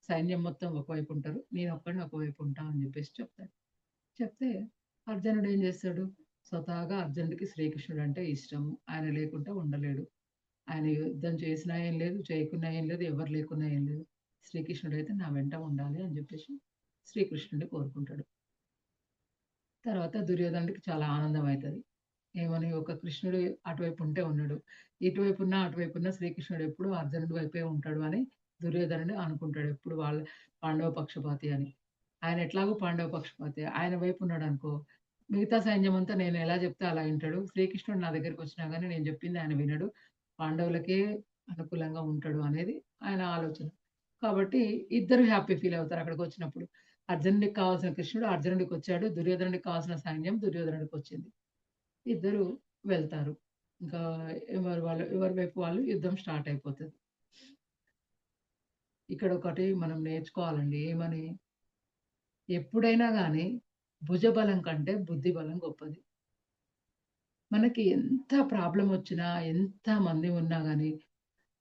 సైన్యం మొత్తం ఒకవైపు ఉంటారు. నేనొక్కడిని ఒకవైపు ఉంటా" అని చెప్పేసి చెప్తాడు. చెప్తే అర్జునుడు ఏం చేస్తాడు, స్వతహాగా అర్జునుడికి శ్రీకృష్ణుడంటే ఇష్టము. ఆయన లేకుంటే ఉండలేడు. ఆయన యుద్ధం చేసినా ఏం లేదు, చేయకున్నా ఏం లేదు, ఎవరు లేకున్నా ఏం లేదు. శ్రీకృష్ణుడైతే నా వెంట ఉండాలి అని జెప్పేసి శ్రీకృష్ణుడిని కోరుకుంటాడు. తర్వాత దుర్యోధనుడికి చాలా ఆనందం అయితది. ఏమని ఒక కృష్ణుడు అటువైపు ఉంటే ఉన్నాడు. ఇటువైపున్న, అటువైపున్న శ్రీకృష్ణుడు ఎప్పుడు అర్జునుడి వైపే ఉంటాడు అని దుర్యోధనుడు అనుకుంటాడు. ఎప్పుడు వాళ్ళ పాండవ పక్షపాతి అని. ఆయన ఎట్లాగో పాండవ పక్షపాతి. ఆయన వైపు ఉన్నాడనుకో, మిగతా సైన్యమంతా నేను ఎలా చెప్తే అలా వింటాడు. శ్రీకృష్ణుడు నా దగ్గరికొచ్చినా గాని నేను చెప్పింది ఆయన వినడు. పాండవులకే అనుకూలంగా ఉంటాడు అనేది ఆయన ఆలోచన. కాబట్టి ఇద్దరు హ్యాపీ ఫీల్ అవుతారు అక్కడికొచ్చినప్పుడు. అర్జునుడికి కావాల్సిన కృష్ణుడు అర్జునుడికొచ్చాడు. దుర్యోధనుడికి కావాల్సిన సైన్యం దుర్యోధనుడికొచ్చింది. ఇద్దరు వెళ్తారు. ఇంకా ఎవరి వైపు వాళ్ళు యుద్ధం స్టార్ట్ అయిపోతది. ఇక్కడొకటి మనం నేర్చుకోవాలండి. ఏమని? ఎప్పుడైనా గాని భుజబలం కంటే బుద్ధి బలం గొప్పది. మనకి ఎంత ప్రాబ్లమొచ్చినా, ఎంత మంది ఉన్నా గాని,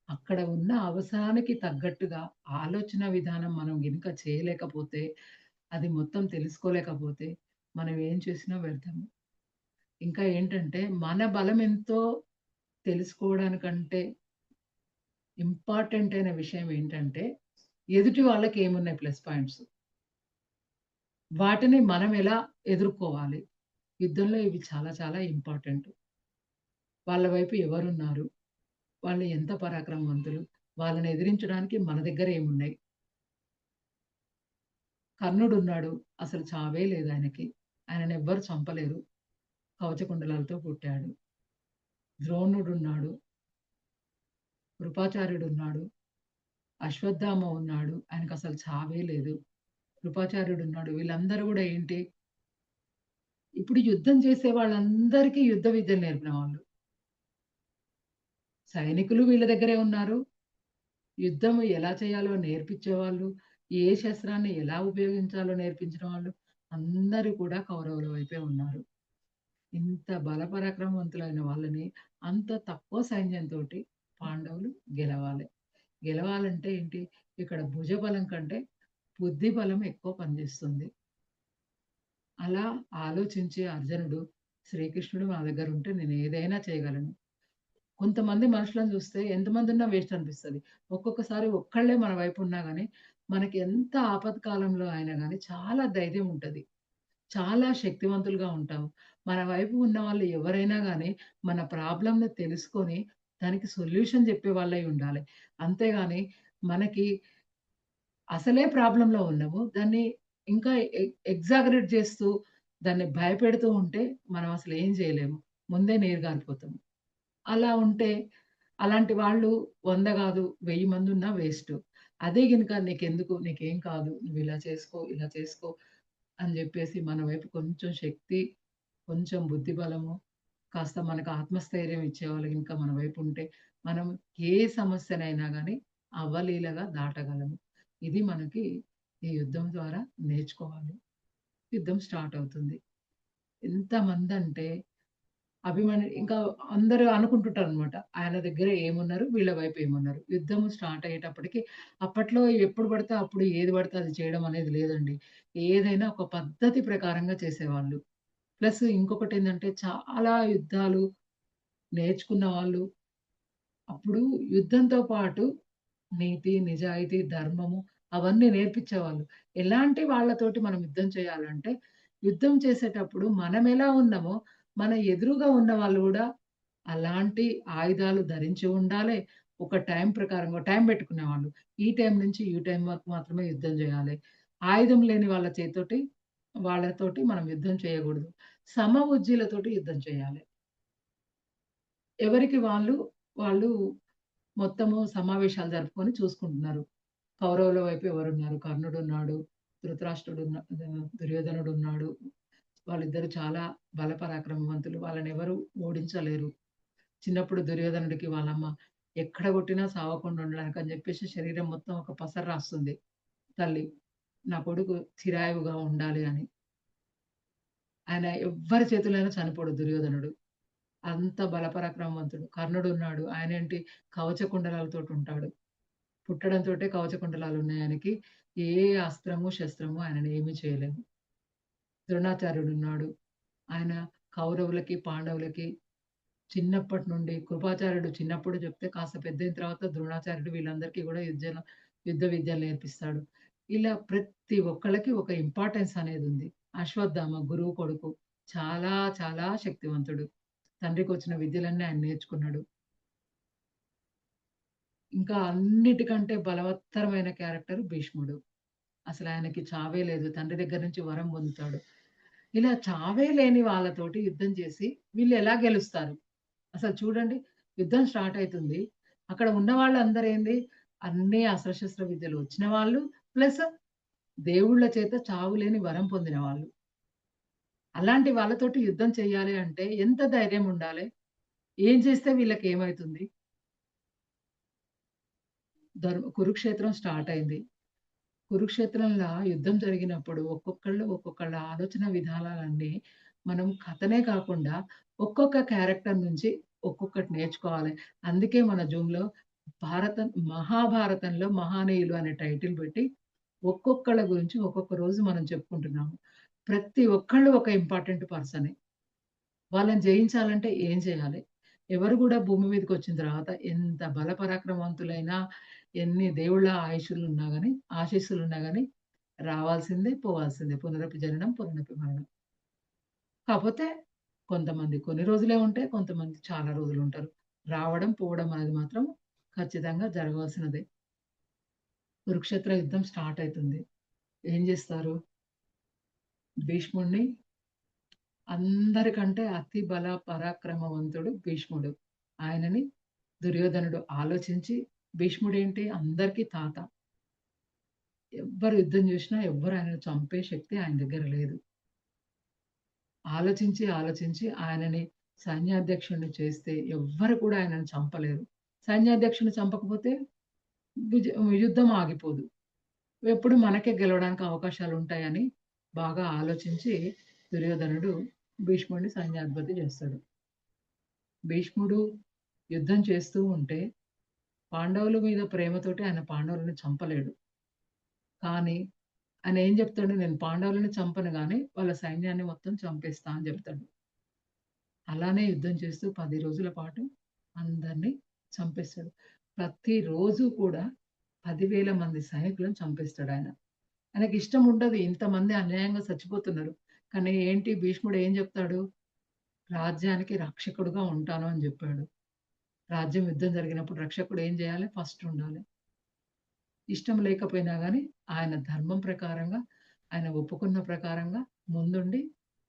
అక్కడ ఉన్న అవసరానికి తగ్గట్టుగా ఆలోచన విధానం మనం గనుక చేయలేకపోతే, అది మొత్తం తెలుసుకోలేకపోతే, మనం ఏం చేసినా వ్యర్థమే. ఇంకా ఏంటంటే, మన బలమెంతో తెలుసుకోవడానికంటే ఇంపార్టెంట్ అయిన విషయం ఏంటంటే, ఎదుటి వాళ్ళకేమున్నాయి ప్లస్ పాయింట్స్. వాటిని మనం ఎలా ఎదుర్కోవాలి. యుద్ధంలో ఇవి చాలా చాలా ఇంపార్టెంట్. వాళ్ళ వైపు ఎవరున్నారు? వాళ్ళు ఎంత పరాక్రమవంతులు? వాళ్ళని ఎదిరించడానికి మన దగ్గర ఏమున్నాయి? కర్ణుడున్నాడు. అసలు చావే లేదాయనకి. ఆయననెవ్వరు చంపలేరు. కవచకుండలాలతో పుట్టాడు. ద్రోణుడున్నాడు. కృపాచార్యుడున్నాడు. అశ్వత్థామ ఉన్నాడు. ఆయనకసలు చావే లేదు. కృపాచార్యుడున్నాడు. వీళ్ళందరూ గూడా ఏంటి? ఇప్పుడు యుద్ధం చేసే వాళ్ళందరికీ యుద్ధ విద్యలు నేర్పిన వాళ్ళు. సైనికులు వీళ్ళ దగ్గరే ఉన్నారు. యుద్ధం ఎలా చేయాలో నేర్పించేవాళ్ళు, ఏ శస్త్రాన్ని ఎలా ఉపయోగించాలో నేర్పించిన వాళ్ళు అందరూ కూడా కౌరవుల వైపే ఉన్నారు. ఇంత బలపరాక్రమవంతులైన వాళ్ళని అంత తక్కువ సైన్యంతోటి పాండవులు గెలవాలి. గెలవాలంటే ఏంటి? ఇక్కడ భుజబలం కంటే బుద్ధి బలం ఎక్కువ పనిచేస్తుంది. అలా ఆలోచించి అర్జునుడు శ్రీకృష్ణుడు నా దగ్గరుంటే నేనేదైనా చేయగలను. కొంతమంది మనుషులను చూస్తే ఎంతమందున్నా వేస్ట్ అనిపిస్తది. ఒక్కొక్కసారి ఒక్కళ్ళే మన వైపు ఉన్నా గాని, మనకి ఎంత ఆపత్కాలంలో అయినా గాని చాలా ధైర్యం ఉంటది. చాలా శక్తివంతులుగా ఉంటాం. మన వైపు ఉన్న వాళ్ళు ఎవరైనా గాని, మన ప్రాబ్లమ్‌ని తెలుసుకొని, దానికి సొల్యూషన్ చెప్పే వాళ్ళై ఉండాలి. అంతేగాని మనకి అసలే ప్రాబ్లమ్‌లో ఉన్నాము. దాన్ని ఇంకా ఎగ్జాగరేట్ చేస్తూ, దాన్ని భయపెడుతూ ఉంటే, మనం అసలు ఏం చేయలేము. ముందే నీరు గారిపోతాం. అలా ఉంటే, అలాంటి వాళ్ళు 100 గాదు, 1000 మందున్నా వేస్టు. అదే గనుక నీకెందుకు, నీకేం కాదు, నువ్విలా చేసుకో, ఇలా చేసుకో అని జెప్పేసి మన వైపు కొంచెం శక్తి, కొంచెం బుద్ధి బలము, కాస్త మనకు ఆత్మస్థైర్యం ఇచ్చేవాళ్ళు గనుక మన వైపు ఉంటే, మనం ఏ సమస్యనైనా గాని అవలీలగా దాటగలము. ఇది మనకి ఈ యుద్ధం ద్వారా నేర్చుకోవాలి. యుద్ధం స్టార్ట్ అవుతుంది. ఎంతమందంటే ఇంకా అందరూ అనుకుంటుంటారనమాట. ఆయన దగ్గర ఏమున్నారు? వీళ్ళ వైపు ఏమున్నారు? యుద్ధం స్టార్ట్ అయ్యేటప్పటికి అప్పట్లో ఎప్పుడు పడితే అప్పుడు ఏది పడితే అది చేయడం అనేది లేదండి. ఏదైనా ఒక పద్ధతి ప్రకారంగా చేసేవాళ్ళు. ప్లస్ ఇంకొకటేందంటే చాలా యుద్ధాలు నేర్చుకున్న వాళ్ళు అప్పుడు యుద్ధంతో పాటు నీతి, నిజాయితీ, ధర్మము అవన్నీ నేర్పించేవాళ్ళు. ఎలాంటి వాళ్ళతోటి మనం యుద్ధం చేయాలంటే, యుద్ధం చేసేటప్పుడు మనమెలా ఉన్నామో, మన ఎదురుగా ఉన్న వాళ్ళు గూడా అలాంటి ఆయుధాలు ధరించి ఉండాలె. ఒక టైం ప్రకారంగా టైం పెట్టుకునేవాళ్ళు. ఈ టైం నుంచి ఈ టైం వరకు మాత్రమే యుద్ధం జేయాలి. ఆయుధం లేని వాళ్ళతోటి మనం యుద్ధం చేయగూడదు. సమఉజ్జీలతోటి యుద్ధం చేయాలి. ఎవరికి వాళ్ళు మొత్తము సమావేశాలు జరుపుకొని చూసుకుంటున్నారు. కౌరవుల వైపు ఎవరున్నారు? కర్ణుడున్నాడు, దుర్యోధనుడున్నాడు. వాళ్ళిద్దరూ చాలా బలపరాక్రమవంతులు. వాళ్ళనెవరు ఓడించలేరు. చిన్నప్పుడు దుర్యోధనుడికి వాళ్ళమ్మ ఎక్కడ కొట్టినా సావకుండా ఉండడానికని జెప్పేసి శరీరం మొత్తం ఒక పసరు రాస్తుంది తల్లి. నా కొడుకు చిరాయువుగా ఉండాలి అని. ఆయన ఎవ్వరి చేతులైనా చనిపోడు దుర్యోధనుడు. అంత బలపరాక్రమవంతుడు. కర్ణుడున్నాడు. ఆయనేంటి కవచ కుండలాలతోటుంటాడు. పుట్టడంతోటే కవచకుండలాలున్నాయి ఆయనకి. ఏ అస్త్రము, శస్త్రము ఆయనని ఏమి చేయలేవు. ద్రోణాచార్యుడున్నాడు. ఆయన కౌరవులకి, పాండవులకి చిన్నప్పటి నుండి కృపాచార్యుడు చిన్నప్పుడు చెప్తే కాస్త పెద్దయిన తర్వాత ద్రోణాచార్యుడు వీళ్ళందరికీ గూడా యుద్ధ విద్యలు నేర్పిస్తాడు. ఇలా ప్రతి ఒక్కళ్ళకి ఒక ఇంపార్టెన్స్ అనేదుంది. అశ్వత్థామ గురువు కొడుకు. చాలా చాలా శక్తివంతుడు. తండ్రికొచ్చిన విద్యలన్నీ ఆయన నేర్చుకున్నాడు. ఇంకా అన్నిటికంటే బలవత్తరమైన క్యారెక్టర్ భీష్ముడు. అసలాయనకి చావే లేదు. తండ్రి దగ్గర నుంచి వరం పొందుతాడు. ఇలా చావే లేని వాళ్ళతోటి యుద్ధం చేసి వీళ్ళెలా గెలుస్తారు? అసలు చూడండి. యుద్ధం స్టార్ట్ అయితుంది. అక్కడ ఉన్న వాళ్ళందరూ ఏంది, అన్ని అస్త్రశస్త్ర విద్యలు వచ్చిన వాళ్ళు, ప్లస్ దేవుళ్ళ చేత చావులేని వరం పొందిన వాళ్ళు. అలాంటి వాళ్ళతోటి యుద్ధం చేయాలి అంటే ఎంత ధైర్యం ఉండాలి? ఏం చేస్తే వీళ్ళకేమైతుంది? కురుక్షేత్రం స్టార్ట్ అయింది. కురుక్షేత్రంలా యుద్ధం జరిగినప్పుడు ఒక్కొక్కళ్ళ ఆలోచన విధానాలన్నీ మనం కథనే కాకుండా ఒక్కొక్క క్యారెక్టర్ నుంచి ఒక్కొక్కటి నేర్చుకోవాలి. అందుకే మన జూమ్‌లో మహాభారతంలో మహానీయులు అనే టైటిల్ పెట్టి ఒక్కొక్కళ్ళ గురించి ఒక్కొక్క రోజు మనం చెప్పుకుంటున్నాము. ప్రతి ఒక్కళ్ళు ఒక ఇంపార్టెంట్ పర్సనే. వాళ్ళని జయించాలంటే ఏం చేయాలి? ఎవరు గూడా భూమి మీదకొచ్చిన తర్వాత ఎంత బల పరాక్రమవంతులైనా, ఎన్ని దేవుళ్ళ ఆయుష్షులున్నా గాని, ఆశీస్సులున్నా గాని రావాల్సిందే, పోవాల్సిందే. పునరపి జననం, పునరపి మరణం. కాపోతే కొంతమంది కొన్ని రోజులే ఉంటే, కొంతమంది చాలా రోజులుంటారు. రావడం, పోవడం అనేది మాత్రం ఖచ్చితంగా జరగాల్సినదే. కురుక్షేత్ర యుద్ధం స్టార్ట్ అయితుంది. ఏం జేస్తారు? భీష్ముడిని అందరికంటే అతి బల పరాక్రమవంతుడు భీష్ముడు. ఆయనని దుర్యోధనుడు ఆలోచించి భీష్ముడేంటి అందరికీ తాత. ఎవ్వరు యుద్ధం జేసినా ఎవ్వరు ఆయనను చంపే శక్తి ఆయన దగ్గర లేదు. ఆలోచించి ఆయనని సైన్యాధ్యక్షుడిని చేస్తే ఎవ్వరు కూడా ఆయనను చంపలేరు. సైన్యాధ్యక్షుడిని చంపకపోతే విజ యుద్ధం ఆగిపోదు. ఎప్పుడు మనకే గెలవడానికి అవకాశాలుంటాయని బాగా ఆలోచించి దుర్యోధనుడు భీష్ముడిని సైన్యాధిపతి చేస్తాడు. భీష్ముడు యుద్ధం చేస్తూ ఉంటే పాండవుల మీద ప్రేమతోటి ఆయన పాండవులను చంపలేడు. కానీ ఆయన ఏం చెప్తాడు? నేను పాండవులని చంపను గానీ వాళ్ళ సైన్యాన్ని మొత్తం చంపేస్తా అని చెప్తాడు. అలానే యుద్ధం చేస్తూ 10 రోజుల పాటు అందరిని చంపేస్తాడు. ప్రతిరోజు కూడా 10,000 మంది సైనికులను చంపేస్తాడాయన. ఆయనకిష్టం ఉండదు. ఇంతమంది అన్యాయంగా చచ్చిపోతున్నారు. కానీ ఏంటి భీష్ముడు ఏం చెప్తాడు? రాజ్యానికి రక్షకుడుగా ఉంటాను అని జెప్పాడు. రాజ్యం యుద్ధం జరిగినప్పుడు రక్షకుడు ఏం జేయాలి? ఫస్ట్ ఉండాలి. ఇష్టం లేకపోయినా గాని ఆయన ధర్మం ప్రకారంగా, ఆయన ఒప్పుకున్న ప్రకారంగా ముందుండి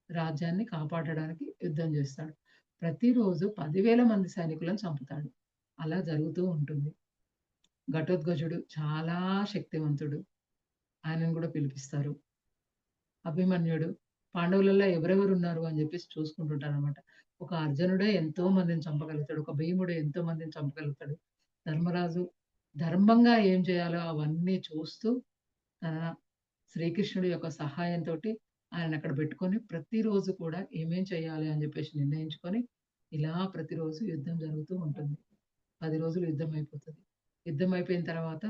రాజ్యాన్ని కాపాడడానికి యుద్ధం జేస్తాడు. ప్రతిరోజు 10,000 మంది సైనికులను చంపుతాడు. అలా జరుగుతూ ఉంటుంది. ఘటోత్కచుడు చాలా శక్తివంతుడు. ఆయనను గూడా పిలిపిస్తారు. అభిమన్యుడు పాండవులలో ఎవరెవరున్నారు అని జెప్పేసి చూసుకుంటుంటారనమాట. ఒక అర్జునుడే ఎంతో మందిని చంపగలుగుతాడు. ఒక భీముడు ఎంతో మందిని చంపగలుగుతాడు. ధర్మరాజు ధర్మంగా ఏం చేయాలో అవన్నీ చూస్తూ తన శ్రీకృష్ణుడి యొక్క సహాయంతోటి ఆయననక్కడ బెట్టుకొని ప్రతిరోజు కూడా ఏమేం చేయాలి అని జెప్పేసి నిర్ణయించుకొని ఇలా ప్రతిరోజు యుద్ధం జరుగుతూ ఉంటుంది. 10 రోజులు యుద్ధం అయిపోతది. యుద్ధం అయిపోయిన తర్వాత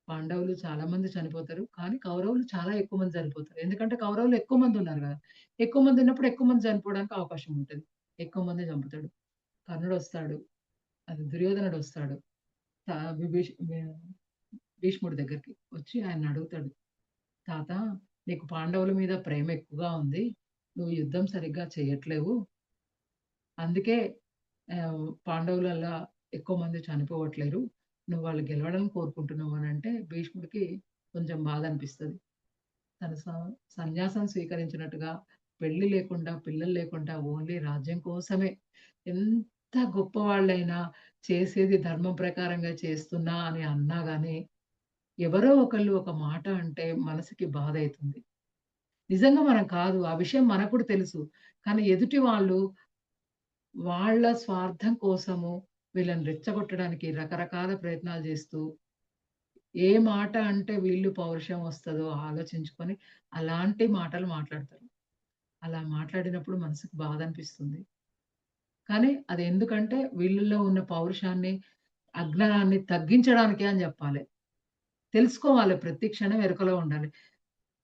పాండవులు చాలా మంది చనిపోతారు. కానీ కౌరవులు చాలా ఎక్కువ మంది చనిపోతారు. ఎందుకంటే కౌరవులు ఎక్కువ మంది ఉన్నారు గదా! ఎక్కువ మంది ఉన్నప్పుడు ఎక్కువ మంది చనిపోవడానికి అవకాశం ఉంటది. ఎక్కువ మంది చంపుతాడు. కర్ణుడొస్తాడు. అది దుర్యోధనుడొస్తాడు. త విభీష్ వి భీష్ముడి దగ్గరికి వచ్చి ఆయన్నడుగుతాడు. తాత నీకు పాండవుల మీద ప్రేమ ఎక్కువగా ఉంది. నువ్వు యుద్ధం సరిగ్గా చేయట్లేవు. అందుకే పాండవులల్లా ఎక్కువ మంది చనిపోవట్లేరు. నువ్వు వాళ్ళు గెలవాలని కోరుకుంటున్నావు అనంటే భీష్ముడికి కొంచెం బాధ అనిపిస్తది. తను సన్యాసం స్వీకరించినట్టుగా పెళ్లి లేకుండా, పిల్లలు లేకుండా ఓన్లీ రాజ్యం కోసమే ఎంత గొప్పవాళ్ళైనా చేసేది ధర్మం ప్రకారంగా చేస్తున్నా అని అన్నా గాని, ఎవరో ఒకళ్ళు ఒక మాట అంటే మనసుకి బాధైతుంది. నిజంగా మనం కాదు. ఆ విషయం మనకు కూడా తెలుసు. కానీ ఎదుటి వాళ్ళు వాళ్ళ స్వార్థం కోసము వీళ్ళని రెచ్చగొట్టడానికి రకరకాల ప్రయత్నాలు చేస్తూ, ఏ మాట అంటే వీళ్ళు పౌరుషం వస్తదో ఆలోచించుకొని అలాంటి మాటలు మాట్లాడతారు. అలా మాట్లాడినప్పుడు మనసుకు బాధనిపిస్తుంది. కానీ అది ఎందుకంటే వీళ్ళలో ఉన్న పౌరుషాన్ని, అజ్ఞానాన్ని తగ్గించడానికే అని జెప్పాలి. తెలుసుకోవాలి ప్రతి క్షణం ఎరుకలో ఉండాలి.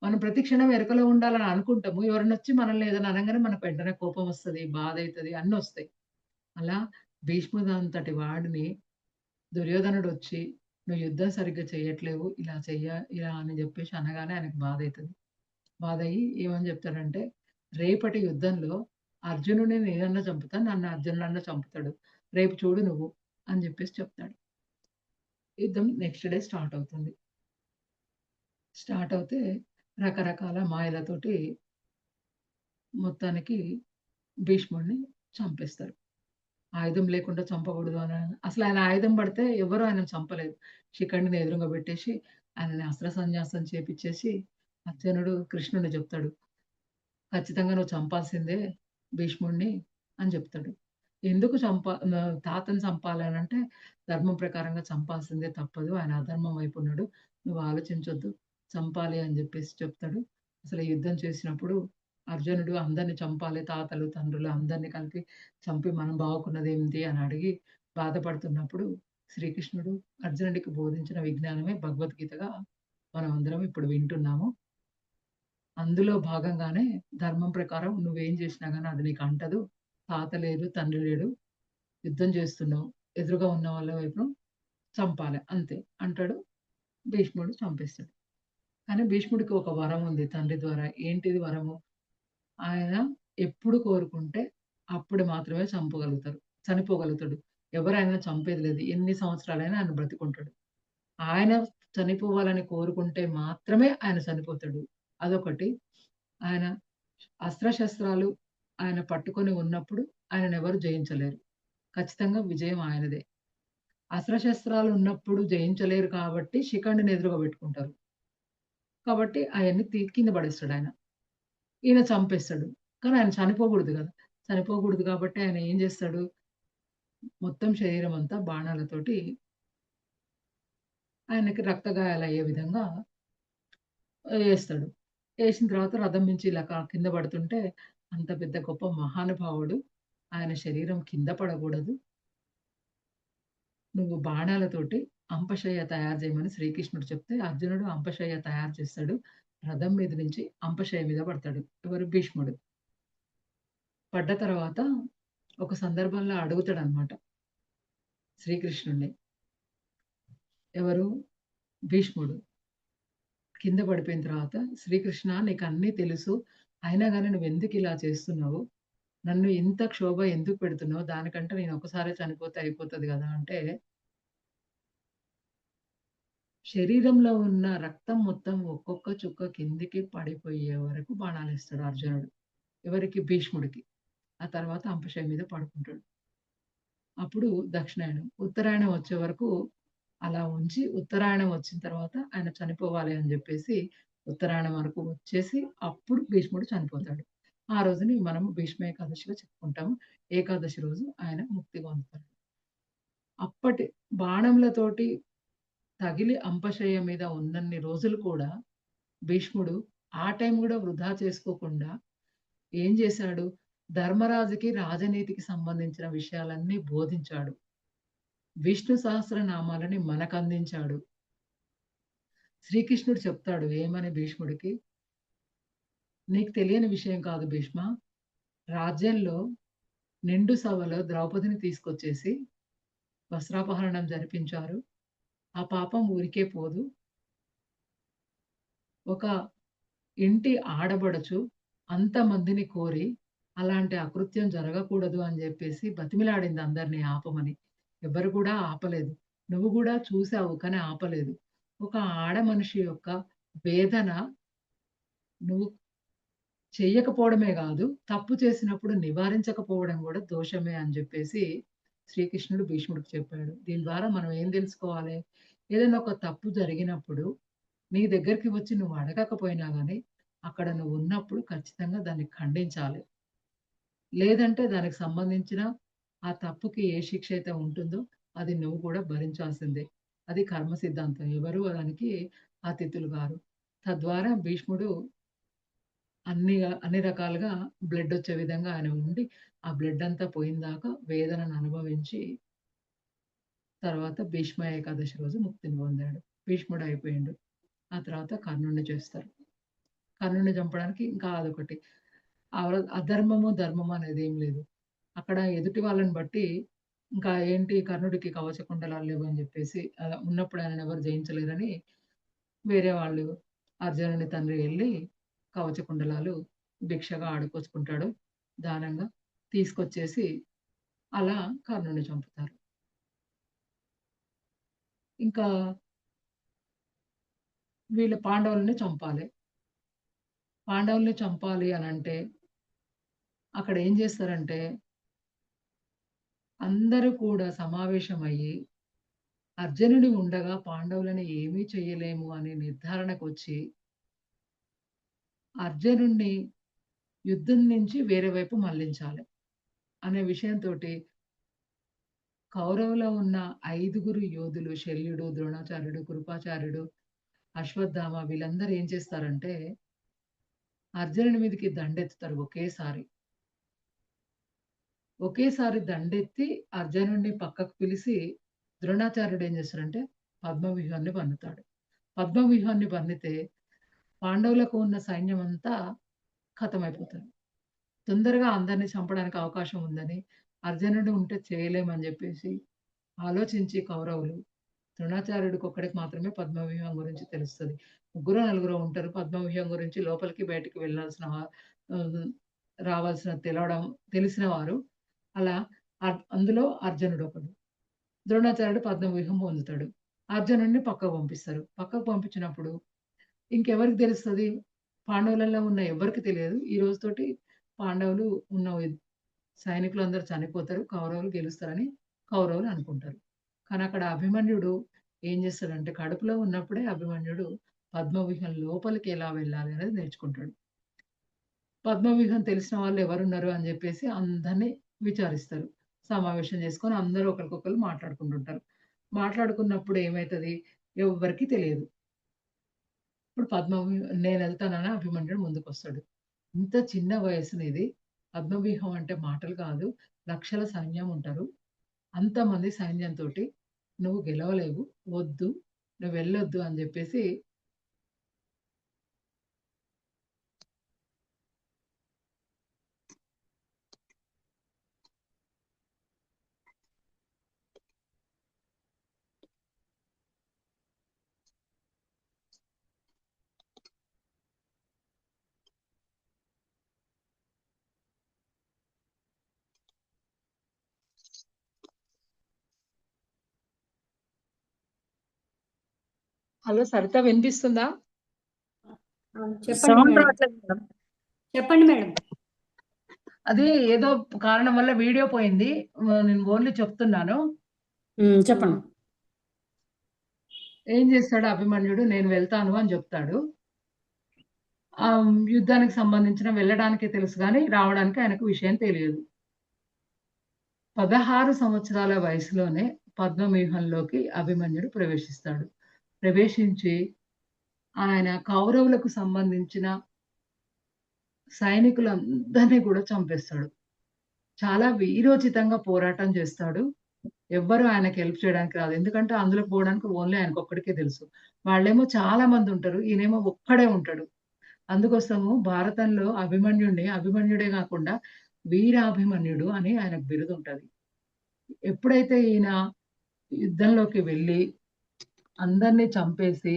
మనం ప్రతి క్షణం ఎరుకలో ఉండాలని అనుకుంటాము. ఎవరైనొచ్చి మనల్ని ఏదైనా అనంగానే మనకు వెంటనే కోపమొస్తది, బాధైతది అన్నొస్తాయి. అలా భీష్ముడంతటి వాడిని దుర్యోధనుడొచ్చి, "నువ్వు యుద్ధం సరిగ్గా చెయ్యట్లేవు. ఇలా అని జెప్పేసి అనగానే ఆయనకు బాధైతది. బాధయ్యి ఏమని జెప్తాడంటే, "రేపటి యుద్ధంలో అర్జునుడిని నేనన్నా చంపుతా. నన్ను అర్జునుడన్నా చంపుతాడు. రేపు చూడు నువ్వు" అని జెప్పేసి చెప్తాడు. యుద్ధం నెక్స్ట్ డే స్టార్ట్ అవుతుంది. స్టార్ట్ అవుతే రకరకాల మాయలతోటి మొత్తానికి భీష్ముడిని చంపేస్తారు. ఆయుధం లేకుండా చంపకూడదు అని. అసలు ఆయన ఆయుధం పడితే ఎవరు ఆయనను చంపలేదు. శిఖండిని ఎదురుంగా పెట్టేసి ఆయనని అస్త్ర సన్యాసం చేపిచ్చేసి అర్జునుడు కృష్ణుడిని చెప్తాడు. ఖచ్చితంగా నువ్వు చంపాల్సిందే భీష్ముడిని అని చెప్తాడు. ఎందుకు తాతని చంపాలి అనంటే, ధర్మం ప్రకారంగా చంపాల్సిందే తప్పదు. ఆయన అధర్మం వైపు ఉన్నాడు. నువ్వు ఆలోచించొద్దు. చంపాలి అని జెప్పేసి చెప్తాడు. అసలు యుద్ధం చేసినప్పుడు అర్జునుడు అందరిని చంపాలి. తాతలు, తండ్రులు అందరిని కలిపి చంపి మనం బాగుకున్నదేంటి అని అడిగి బాధపడుతున్నప్పుడు శ్రీకృష్ణుడు అర్జునుడికి బోధించిన విజ్ఞానమే భగవద్గీతగా మనమందరం ఇప్పుడు వింటున్నాము. అందులో భాగంగానే ధర్మం ప్రకారం నువ్వేం జేసినా గాని అది నీకు అంటదు. తాత లేడు, తండ్రి లేడు. యుద్ధం చేస్తున్నావు. ఎదురుగా ఉన్న వాళ్ళ వైపు చంపాలి అంతే అంటాడు. భీష్ముడు చంపేస్తాడు. కానీ భీష్ముడికి ఒక వరం ఉంది తండ్రి ద్వారా. ఏంటిది వరము? ఆయన ఎప్పుడు కోరుకుంటే అప్పుడు మాత్రమే చనిపోగలుగుతాడు. ఎవరు ఆయనను చంపేది లేదు. ఎన్ని సంవత్సరాలైనా ఆయన బ్రతికుంటాడు. ఆయన చనిపోవాలని కోరుకుంటే మాత్రమే ఆయన చనిపోతాడు. అదొకటి. ఆయన అస్త్రశస్త్రాలు ఆయన పట్టుకొని ఉన్నప్పుడు ఆయననెవరు జయించలేరు. ఖచ్చితంగా విజయం ఆయనదే. అస్త్రశస్త్రాలు ఉన్నప్పుడు జయించలేరు కాబట్టి శిఖండిని ఎదురుగా పెట్టుకుంటారు. కాబట్టి అయన్నీ కింద పడేస్తాడాయన. ఈయన చంపేస్తాడు. కానీ ఆయన చనిపోకూడదు గదా! చనిపోకూడదు కాబట్టి ఆయన ఏం జేస్తాడు, మొత్తం శరీరం అంతా బాణాలతోటి ఆయనకి రక్తగాయాలయ్యే విధంగా ఏస్తాడు. ఏసిన తర్వాత రథం మించి ఇలా కింద పడుతుంటే, అంత పెద్ద గొప్ప మహానుభావుడు ఆయన శరీరం కింద పడకూడదు. నువ్వు బాణాలతోటి అంపశయ్య తయారు చేయమని శ్రీకృష్ణుడు చెప్తే, అర్జునుడు అంపశయ్య తయారు చేస్తాడు. రథం మీద నుంచి అంపశయ్య మీద పడతాడు. ఎవరు? భీష్ముడు. పడ్డ తర్వాత ఒక సందర్భంలో అడుగుతాడనమాట శ్రీకృష్ణుడిని. ఎవరు? భీష్ముడు. కింద పడిపోయిన తర్వాత, "శ్రీకృష్ణ నీకన్నీ తెలుసు. అయినా గాని నువ్వెందుకిలా చేస్తున్నావు? నన్ను ఇంత క్షోభ ఎందుకు పెడుతున్నావు? దానికంటే నేను ఒక్కసారే చనిపోతే అయిపోతది గదా!" అంటే శరీరంలో ఉన్న రక్తం మొత్తం ఒక్కొక్క చుక్క కిందికి పడిపోయే వరకు బాణాలేస్తాడు అర్జునుడు. ఎవరికి? భీష్ముడికి. ఆ తర్వాత అంపశయ్య మీద పడుకుంటాడు. అప్పుడు దక్షిణాయనం. ఉత్తరాయణం వచ్చే వరకు అలా ఉంచి, ఉత్తరాయణం వచ్చిన తర్వాత ఆయన చనిపోవాలి అని జెప్పేసి, ఉత్తరాయణం వరకు వచ్చేసి, అప్పుడు భీష్ముడు చనిపోతాడు. ఆ రోజుని మనము భీష్మ ఏకాదశిగా చెప్పుకుంటాము. ఏకాదశి రోజు ఆయన ముక్తి పొందుతాడు. అప్పటి బాణములతోటి తగిలి అంపశయ్య మీద ఉన్నన్ని రోజులు కూడా భీష్ముడు ఆ టైం గూడా వృధా చేసుకోకుండా ఏం జేశాడు? ధర్మరాజుకి రాజనీతికి సంబంధించిన విషయాలన్నీ బోధించాడు. విష్ణు సహస్రనామాలని మనకందించాడు. శ్రీకృష్ణుడు చెప్తాడు ఏమని భీష్ముడికి? "నీకు తెలియని విషయం కాదు భీష్మ. రాజ్యంలో నిండు సభలో ద్రౌపదిని తీసుకొచ్చేసి వస్త్రాపహరణం జరిపించారు. ఆ పాపం ఊరికే పోదు. ఒక ఇంటి ఆడబడుచు అంతమందిని కోరి అలాంటి అకృత్యం జరగకూడదు అని జెప్పేసి బతిమిలాడింది అందరిని ఆపమని. ఎవ్వరు కూడా ఆపలేదు. నువ్వు గూడా చూసావు కానీ ఆపలేదు. ఒక ఆడ మనిషి యొక్క వేదన నువ్వు చెయ్యకపోవడమే గాదు, తప్పు చేసినప్పుడు నివారించకపోవడం గూడా దోషమే" అని జెప్పేసి శ్రీకృష్ణుడు భీష్ముడికి చెప్పాడు. దీని ద్వారా మనం ఏం దెలుసుకోవాలి? ఏదైనా ఒక తప్పు జరిగినప్పుడు నీ దగ్గరికి వచ్చి నువ్వు అడగకపోయినా గాని, అక్కడ నువ్వున్నప్పుడు ఖచ్చితంగా దాన్ని ఖండించాలి. లేదంటే దానికి సంబంధించిన ఆ తప్పుకి ఏ శిక్ష అయితే ఉంటుందో, అది నువ్వు కూడా భరించాల్సిందే. అది కర్మ సిద్ధాంతం. ఎవరు దానికి అతిథులు గారు. తద్వారా భీష్ముడు అన్ని రకాలుగా బ్లడొచ్చే విధంగా ఆయన ఉండి, ఆ బ్లడ్ అంతా పోయిందాకా వేదనను అనుభవించి, తర్వాత భీష్మ ఏకాదశి రోజు ముక్తిని పొందాడు. భీష్ముడు అయిపోయిండు. ఆ తర్వాత కర్ణుడిని చేస్తారు. కర్ణుడిని చంపడానికి ఇంకా అదొకటి. అధర్మము, ధర్మము అనేదేం లేదు. అక్కడ ఎదుటి వాళ్ళని బట్టి ఇంకా ఏంటి కర్ణుడికి కవచకుండలాలు లేవని జెప్పేసి ఉన్నప్పుడు ఆయననెవరు జయించలేరని వేరే వాళ్ళు అర్జునుని తండ్రి ఎళ్లి కవచకుండలాలు భిక్షగా ఆడపోసుకుంటాడు. దానంగా తీసుకొచ్చేసి అలా కర్ణుడిని చంపుతారు. ఇంకా వీళ్ళ పాండవులని చంపాలి. పాండవుల్ని చంపాలి అనంటే అక్కడ ఏం జేస్తారంటే అందరూ కూడా సమావేశమయ్యి అర్జునుడు ఉండగా పాండవులని ఏమీ చెయ్యలేము అనే నిర్ధారణకొచ్చి అర్జునుడిని యుద్ధం నుంచి వేరే వైపు మళ్లించాలి అనే విషయంతోటి కౌరవులో ఉన్న 5గురు యోధులు శల్యుడు, ద్రోణాచార్యుడు, కృపాచార్యుడు, అశ్వత్థామ వీళ్ళందరూ ఏం చేస్తారంటే అర్జునుడి మీదకి దండెత్తుతారు ఒకేసారి. ఒకేసారి దండెత్తి అర్జునుడిని పక్కకు పిలిసి ద్రోణాచార్యుడు ఏం చేస్తాడంటే పద్మవ్యూహాన్ని పన్నుతాడు. పద్మవ్యూహాన్ని పన్నితే పాండవులకు ఉన్న సైన్యమంతా ఖతమైపోతారు. తొందరగా అందరిని చంపడానికి అవకాశం ఉందని, అర్జునుడు ఉంటే చేయలేమని జెప్పేసి ఆలోచించి కౌరవులు ద్రోణాచార్యుడికి ఒక్కడికి మాత్రమే పద్మవ్యూహం గురించి తెలుస్తది. ముగ్గురో, నలుగురో ఉంటారు. పద్మవ్యూహం గురించి లోపలికి, బయటికి వెళ్ళాల్సిన ఆహ్, రావాల్సిన తెలిసిన వారు. అలా అందులో అర్జునుడు ఒకడు. ద్రోణాచార్యుడు పద్మవ్యూహం పొందుతాడు. అర్జునుడిని పక్కకు పంపిస్తారు. పక్కకు పంపించినప్పుడు ఇంకెవరికి తెలుస్తది? పాండవులలో ఉన్న ఎవ్వరికీ తెలియదు. ఈ రోజుతోటి పాండవులు ఉన్న సైనికులందరూ చనిపోతారు. కౌరవులు గెలుస్తారని కౌరవులు అనుకుంటారు. కానీ అక్కడ అభిమన్యుడు ఏం చేస్తాడంటే కడుపులో ఉన్నప్పుడే అభిమన్యుడు పద్మవ్యూహం లోపలికి ఎలా వెళ్ళాలి అనేది నేర్చుకుంటాడు. పద్మవ్యూహం తెలిసిన వాళ్ళు ఎవరున్నారు అని చెప్పేసి అందరిని విచారిస్తారు. సమావేశం చేసుకొని అందరూ ఒకరికొకళ్ళు మాట్లాడుకుంటుంటారు. మాట్లాడుకున్నప్పుడు ఏమైతది? ఎవ్వరికీ తెలియదు. ఇప్పుడు నేనెళ్తానని అభిమన్యుడు ముందుకొస్తాడు. ఇంత చిన్న వయసునిది. పద్మవ్యూహం అంటే మాటలు కాదు. లక్షల సైన్యం ఉంటారు. అంతమంది సైన్యంతోటి నువ్వు గెలవలేవు. వద్దు. నువ్వెళ్ళొద్దు అని జెప్పేసి హలో సరిత వినిపిస్తుందా? చెప్పండి సౌండ్ మేడం. రావట్లేదు మేడం. చెప్పండి మేడం. అది ఏదో కారణం వల్ల వీడియో పోయింది. నేను ఓన్లీ చెప్తున్నాను. చెప్పండి. ఏం చేస్తాడు అభిమన్యుడు? నేను వెళ్తాను అని జెప్తాడు. యుద్ధానికి సంబంధించిన వెళ్ళడానికే తెలుసు గానీ, రావడానికి ఆయనకు విషయం తెలియదు. 16 సంవత్సరాల వయసులోనే పద్మవ్యూహంలోకి అభిమన్యుడు ప్రవేశిస్తాడు. ప్రవేశించి ఆయన కౌరవులకు సంబంధించిన సైనికులందరిని కూడా చంపేస్తాడు. చాలా వీరోచితంగా పోరాటం చేస్తాడు. ఎవ్వరు ఆయనకి హెల్ప్ చేయడానికి రాదు. ఎందుకంటే అందులోకి పోవడానికి ఓన్లీ ఆయనకొక్కడికే తెలుసు. వాళ్ళేమో చాలా మందుంటారు. ఈయనేమో ఒక్కడే ఉంటాడు. అందుకోసము భారతంలో అభిమన్యుడే గాకుండా వీరాభిమన్యుడు అని ఆయనకు బిరుదుంటది. ఎప్పుడైతే ఈయన యుద్ధంలోకి వెళ్ళి అందరిని చంపేసి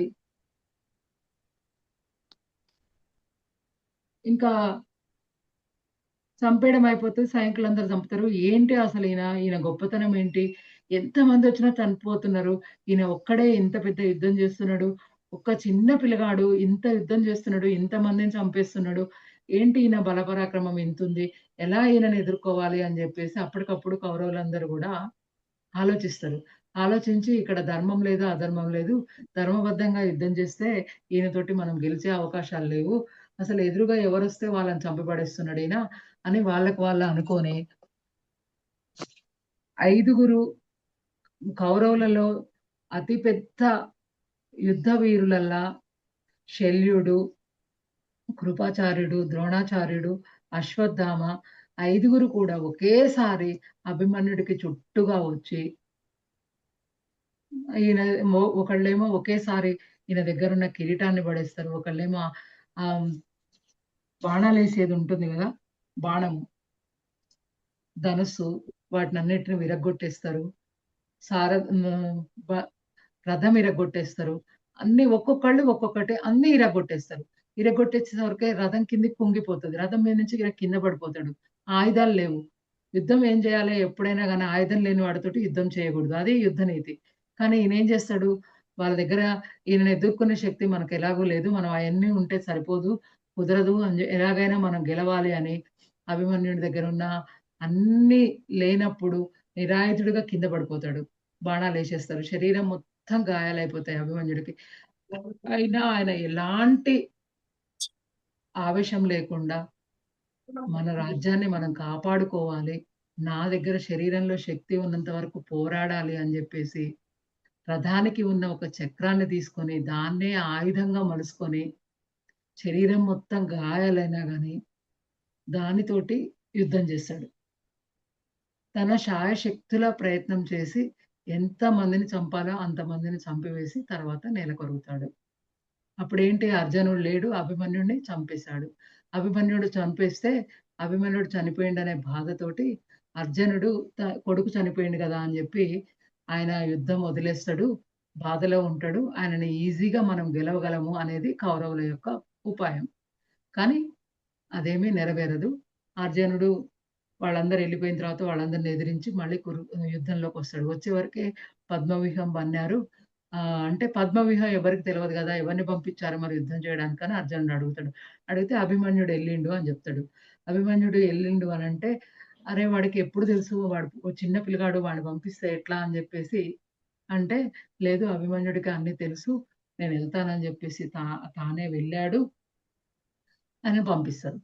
ఇంకా చంపేయడం అయిపోతది. సైనికులందరూ చంపుతారు. ఏంటి అసలు ఈయన గొప్పతనం ఏంటి? ఎంతమందొచ్చినా చనిపోతున్నారు. ఈయన ఒక్కడే ఇంత పెద్ద యుద్ధం చేస్తున్నాడు. ఒక్క చిన్న పిల్లగాడు ఇంత యుద్ధం చేస్తున్నాడు. ఇంతమందిని చంపేస్తున్నాడు. ఏంటి ఈయన బలపరాక్రమం ఇంతుంది. ఎలా ఈయనని ఎదుర్కోవాలి అని జెప్పేసి అప్పటికప్పుడు కౌరవులందరూ గూడా ఆలోచిస్తారు. ఆలోచించి ఇక్కడ ధర్మం లేదు, అధర్మం లేదు. ధర్మబద్ధంగా యుద్ధం చేస్తే ఈయనతోటి మనం గెలిచే అవకాశాలు లేవు. అసలు ఎదురుగా ఎవరొస్తే వాళ్ళని చంపి పడేస్తున్నాడీయన అని వాళ్ళకి వాళ్ళు అనుకోని 5గురు కౌరవులలో అతి పెద్ద యుద్ధ వీరులల్లా శల్యుడు, కృపాచార్యుడు, ద్రోణాచార్యుడు, అశ్వత్థామ 5గురు కూడా ఒకేసారి అభిమన్యుడికి చుట్టూగా వచ్చి ఒకళ్ళేమో ఒకేసారి ఈయన దగ్గరున్న కిరీటాన్ని పడేస్తారు. ఒకళ్ళేమో ఆహ్, బాణాలేసేది ఉంటుంది గదా! బాణం, ధనుస్సు వాటినన్నిటిని విరగ్గొట్టేస్తారు. సార హ్మ్. బ రథం ఇరగ్గొట్టేస్తారు. అన్నీ ఒక్కొక్కళ్ళు ఒక్కొక్కటి అన్నీ ఇరగ్గొట్టేస్తారు. ఇరగ్గొట్టేసేసరికి రథం కిందకి కుంగిపోతది. రథం మీద నుంచి ఈయన కింద పడిపోతాడు. ఆయుధాలు లేవు. యుద్ధం ఏం చేయాలి? ఎప్పుడైనా గాని ఆయుధం లేని వాడితోటి యుద్ధం చేయకూడదు. అది యుద్ధ నీతి. కానీ ఈయనేం చేస్తాడు? వాళ్ళ దగ్గర ఈయనని ఎదుర్కొనే శక్తి మనకెలాగూ లేదు. మనం అయన్నీ ఉంటే సరిపోదు. కుదరదు ఎలాగైనా మనం గెలవాలి అని అభిమన్యుడి దగ్గరున్న అన్నీ లేనప్పుడు నిరాయుధుడుగా కింద పడిపోతాడు. బాణాలేసేస్తారు. శరీరం మొత్తం గాయాలైపోతాయి అభిమన్యుడికి. అయినా ఆయన ఎలాంటి ఆవేశం లేకుండా మన రాజ్యాన్ని మనం కాపాడుకోవాలి. నా దగ్గర శరీరంలో శక్తి ఉన్నంత వరకు పోరాడాలి అని జెప్పేసి, రథానికి ఉన్న ఒక చక్రాన్ని తీసుకొని, దాన్నే ఆయుధంగా మలుసుకొని, శరీరం మొత్తం గాయాలైనా గాని, దానితోటి యుద్ధం జేస్తాడు. తన శాయశక్తులా ప్రయత్నం చేసి, ఎంతమందిని చంపాలో అంతమందిని చంపివేసి, తర్వాత నేలకొరుగుతాడు. అప్పుడేంటి అర్జునుడు లేడు. అభిమన్యుడిని చంపేశాడు. అభిమన్యుడు చంపేస్తే, అభిమన్యుడు చనిపోయిండనే బాధతోటి అర్జునుడు కొడుకు చనిపోయిండు గదా! అని జెప్పి ఆయన యుద్ధం వదిలేస్తాడు. బాధలో ఉంటాడు. ఆయనని ఈజీగా మనం గెలవగలము అనేది కౌరవుల యొక్క ఉపాయం. కానీ అదేమీ నెరవేరదు. అర్జునుడు వాళ్ళందరూ ఎళ్ళిపోయిన తర్వాత వాళ్ళందరిని ఎదిరించి మళ్ళీ యుద్ధంలోకొస్తాడు. వచ్చేవరకే పద్మవ్యూహం పన్నారు. అంటే పద్మవ్యూహం ఎవరికీ తెలవదు గదా! ఎవరిని పంపించారు మరి యుద్ధం చేయడానికని అర్జునుడు అడుగుతాడు. అడిగితే అభిమన్యుడు ఎళ్ళిండు అని జెప్తాడు. అభిమన్యుడు ఎళ్ళిండు అనంటే, అరే! వాడికి ఎప్పుడు తెలుసు వాడు ఓ చిన్న పిల్లగాడు వాడిని పంపిస్తే ఎట్లా అని జెప్పేసి అంటే, లేదు అభిమన్యుడికి అన్నీ తెలుసు. నేనెళ్తానని జెప్పేసి తానే వెళ్ళాడు అని పంపిస్తారు.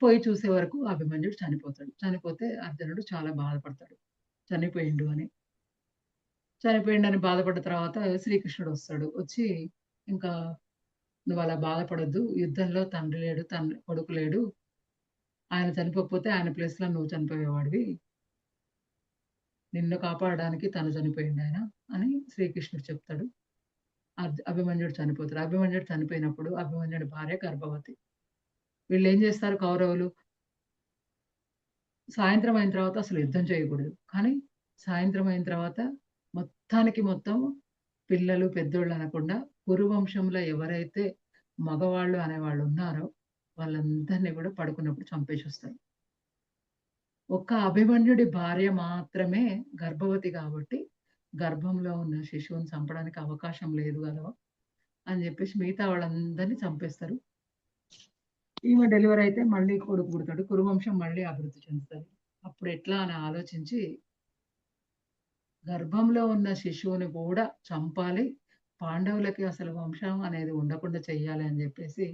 పోయి చూసే వరకు అభిమన్యుడు చనిపోతాడు. చనిపోతే అర్జునుడు చాలా బాధపడతాడు. చనిపోయిండు అని. చనిపోయిండని బాధపడ్డ తర్వాత శ్రీకృష్ణుడొస్తాడు. వచ్చి ఇంకా "నువ్వలా బాధపడొద్దు. యుద్ధంలో తండ్రి లేడు, కొడుకు లేడు. ఆయన చనిపోకపోతే ఆయన ప్లేస్‌లో నువ్వు చనిపోయేవాడివి. నిన్ను కాపాడడానికి తను చనిపోయిండాయన" అని శ్రీకృష్ణుడు చెప్తాడు. అభిమన్యుడు చనిపోతాడు. అభిమన్యుడు చనిపోయినప్పుడు అభిమన్యుడి భార్య గర్భవతి. వీళ్ళేం చేస్తారు కౌరవులు, సాయంత్రం అయిన తర్వాత అసలు యుద్ధం చేయకూడదు. కానీ సాయంత్రం అయిన తర్వాత మొత్తానికి మొత్తం పిల్లలు, పెద్దోళ్ళు అనకుండా కురువంశంలో ఎవరైతే మగవాళ్ళు అనేవాళ్ళు ఉన్నారో వాళ్ళందరిని కూడా పడుకున్నప్పుడు చంపేసొస్తారు. ఒక్క అభిమన్యుడి భార్య మాత్రమే గర్భవతి కాబట్టి గర్భంలో ఉన్న శిశువుని చంపడానికి అవకాశం లేదు గదా! అని జెప్పేసి మిగతా వాళ్ళందరిని చంపేస్తారు. ఈమె డెలివరీ అయితే మళ్ళీ కొడుకు పుడతాడు. కురువంశం మళ్ళీ అభివృద్ధి చెందుతది. అప్పుడెట్లా అని ఆలోచించి గర్భంలో ఉన్న శిశువుని కూడా చంపాలి. పాండవులకి అసలు వంశం అనేది ఉండకుండా చెయ్యాలి అని జెప్పేసి,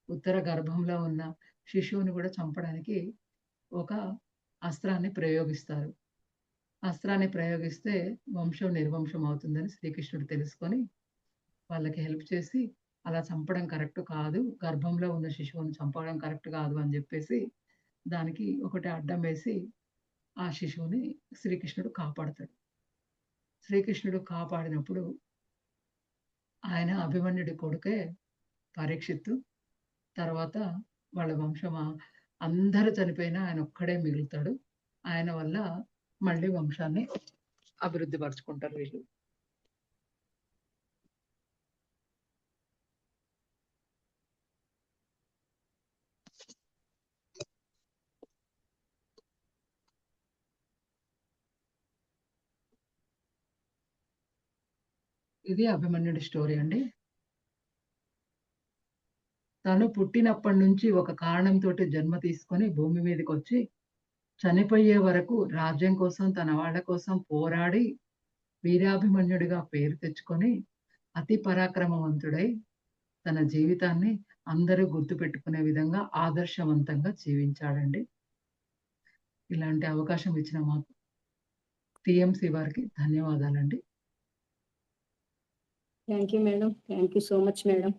ఉత్తర గర్భంలో ఉన్న శిశువుని కూడా చంపడానికి ఒక అస్త్రాన్ని ప్రయోగిస్తారు. అస్త్రాన్ని ప్రయోగిస్తే వంశం నిర్వంశం అవుతుందని శ్రీకృష్ణుడు తెలుసుకొని, వాళ్ళకి హెల్ప్ చేసి, అలా చంపడం కరెక్ట్ కాదు. గర్భంలో ఉన్న శిశువుని చంపడం కరెక్ట్ కాదు అని జెప్పేసి, దానికి ఒకటి అడ్డం వేసి, ఆ శిశువుని శ్రీకృష్ణుడు కాపాడతాడు. శ్రీకృష్ణుడు కాపాడినప్పుడు ఆయన అభిమన్యుడి కొడుకే పరీక్షిత్తు. తర్వాత వాళ్ళ వంశం అందరూ చనిపోయినా ఆయనొక్కడే మిగులుతాడు. ఆయన వల్ల మళ్ళీ వంశాన్ని అభివృద్ధి పరుచుకుంటారు వీళ్ళు. ఇది అభిమన్యుడి స్టోరీ అండి. తను పుట్టినప్పటి నుంచి ఒక కారణంతోటి జన్మ తీసుకొని భూమి మీదకొచ్చి చనిపోయే వరకు రాజ్యం కోసం, తన వాళ్ళ కోసం పోరాడి వీరాభిమన్యుడిగా పేరు తెచ్చుకొని, అతి పరాక్రమవంతుడై తన జీవితాన్ని అందరూ గుర్తుపెట్టుకునే విధంగా ఆదర్శవంతంగా జీవించాడండి. ఇలాంటి అవకాశం ఇచ్చిన మాకు టీఎంసీ వారికి ధన్యవాదాలండి. Thank you madam. Thank you so much madam.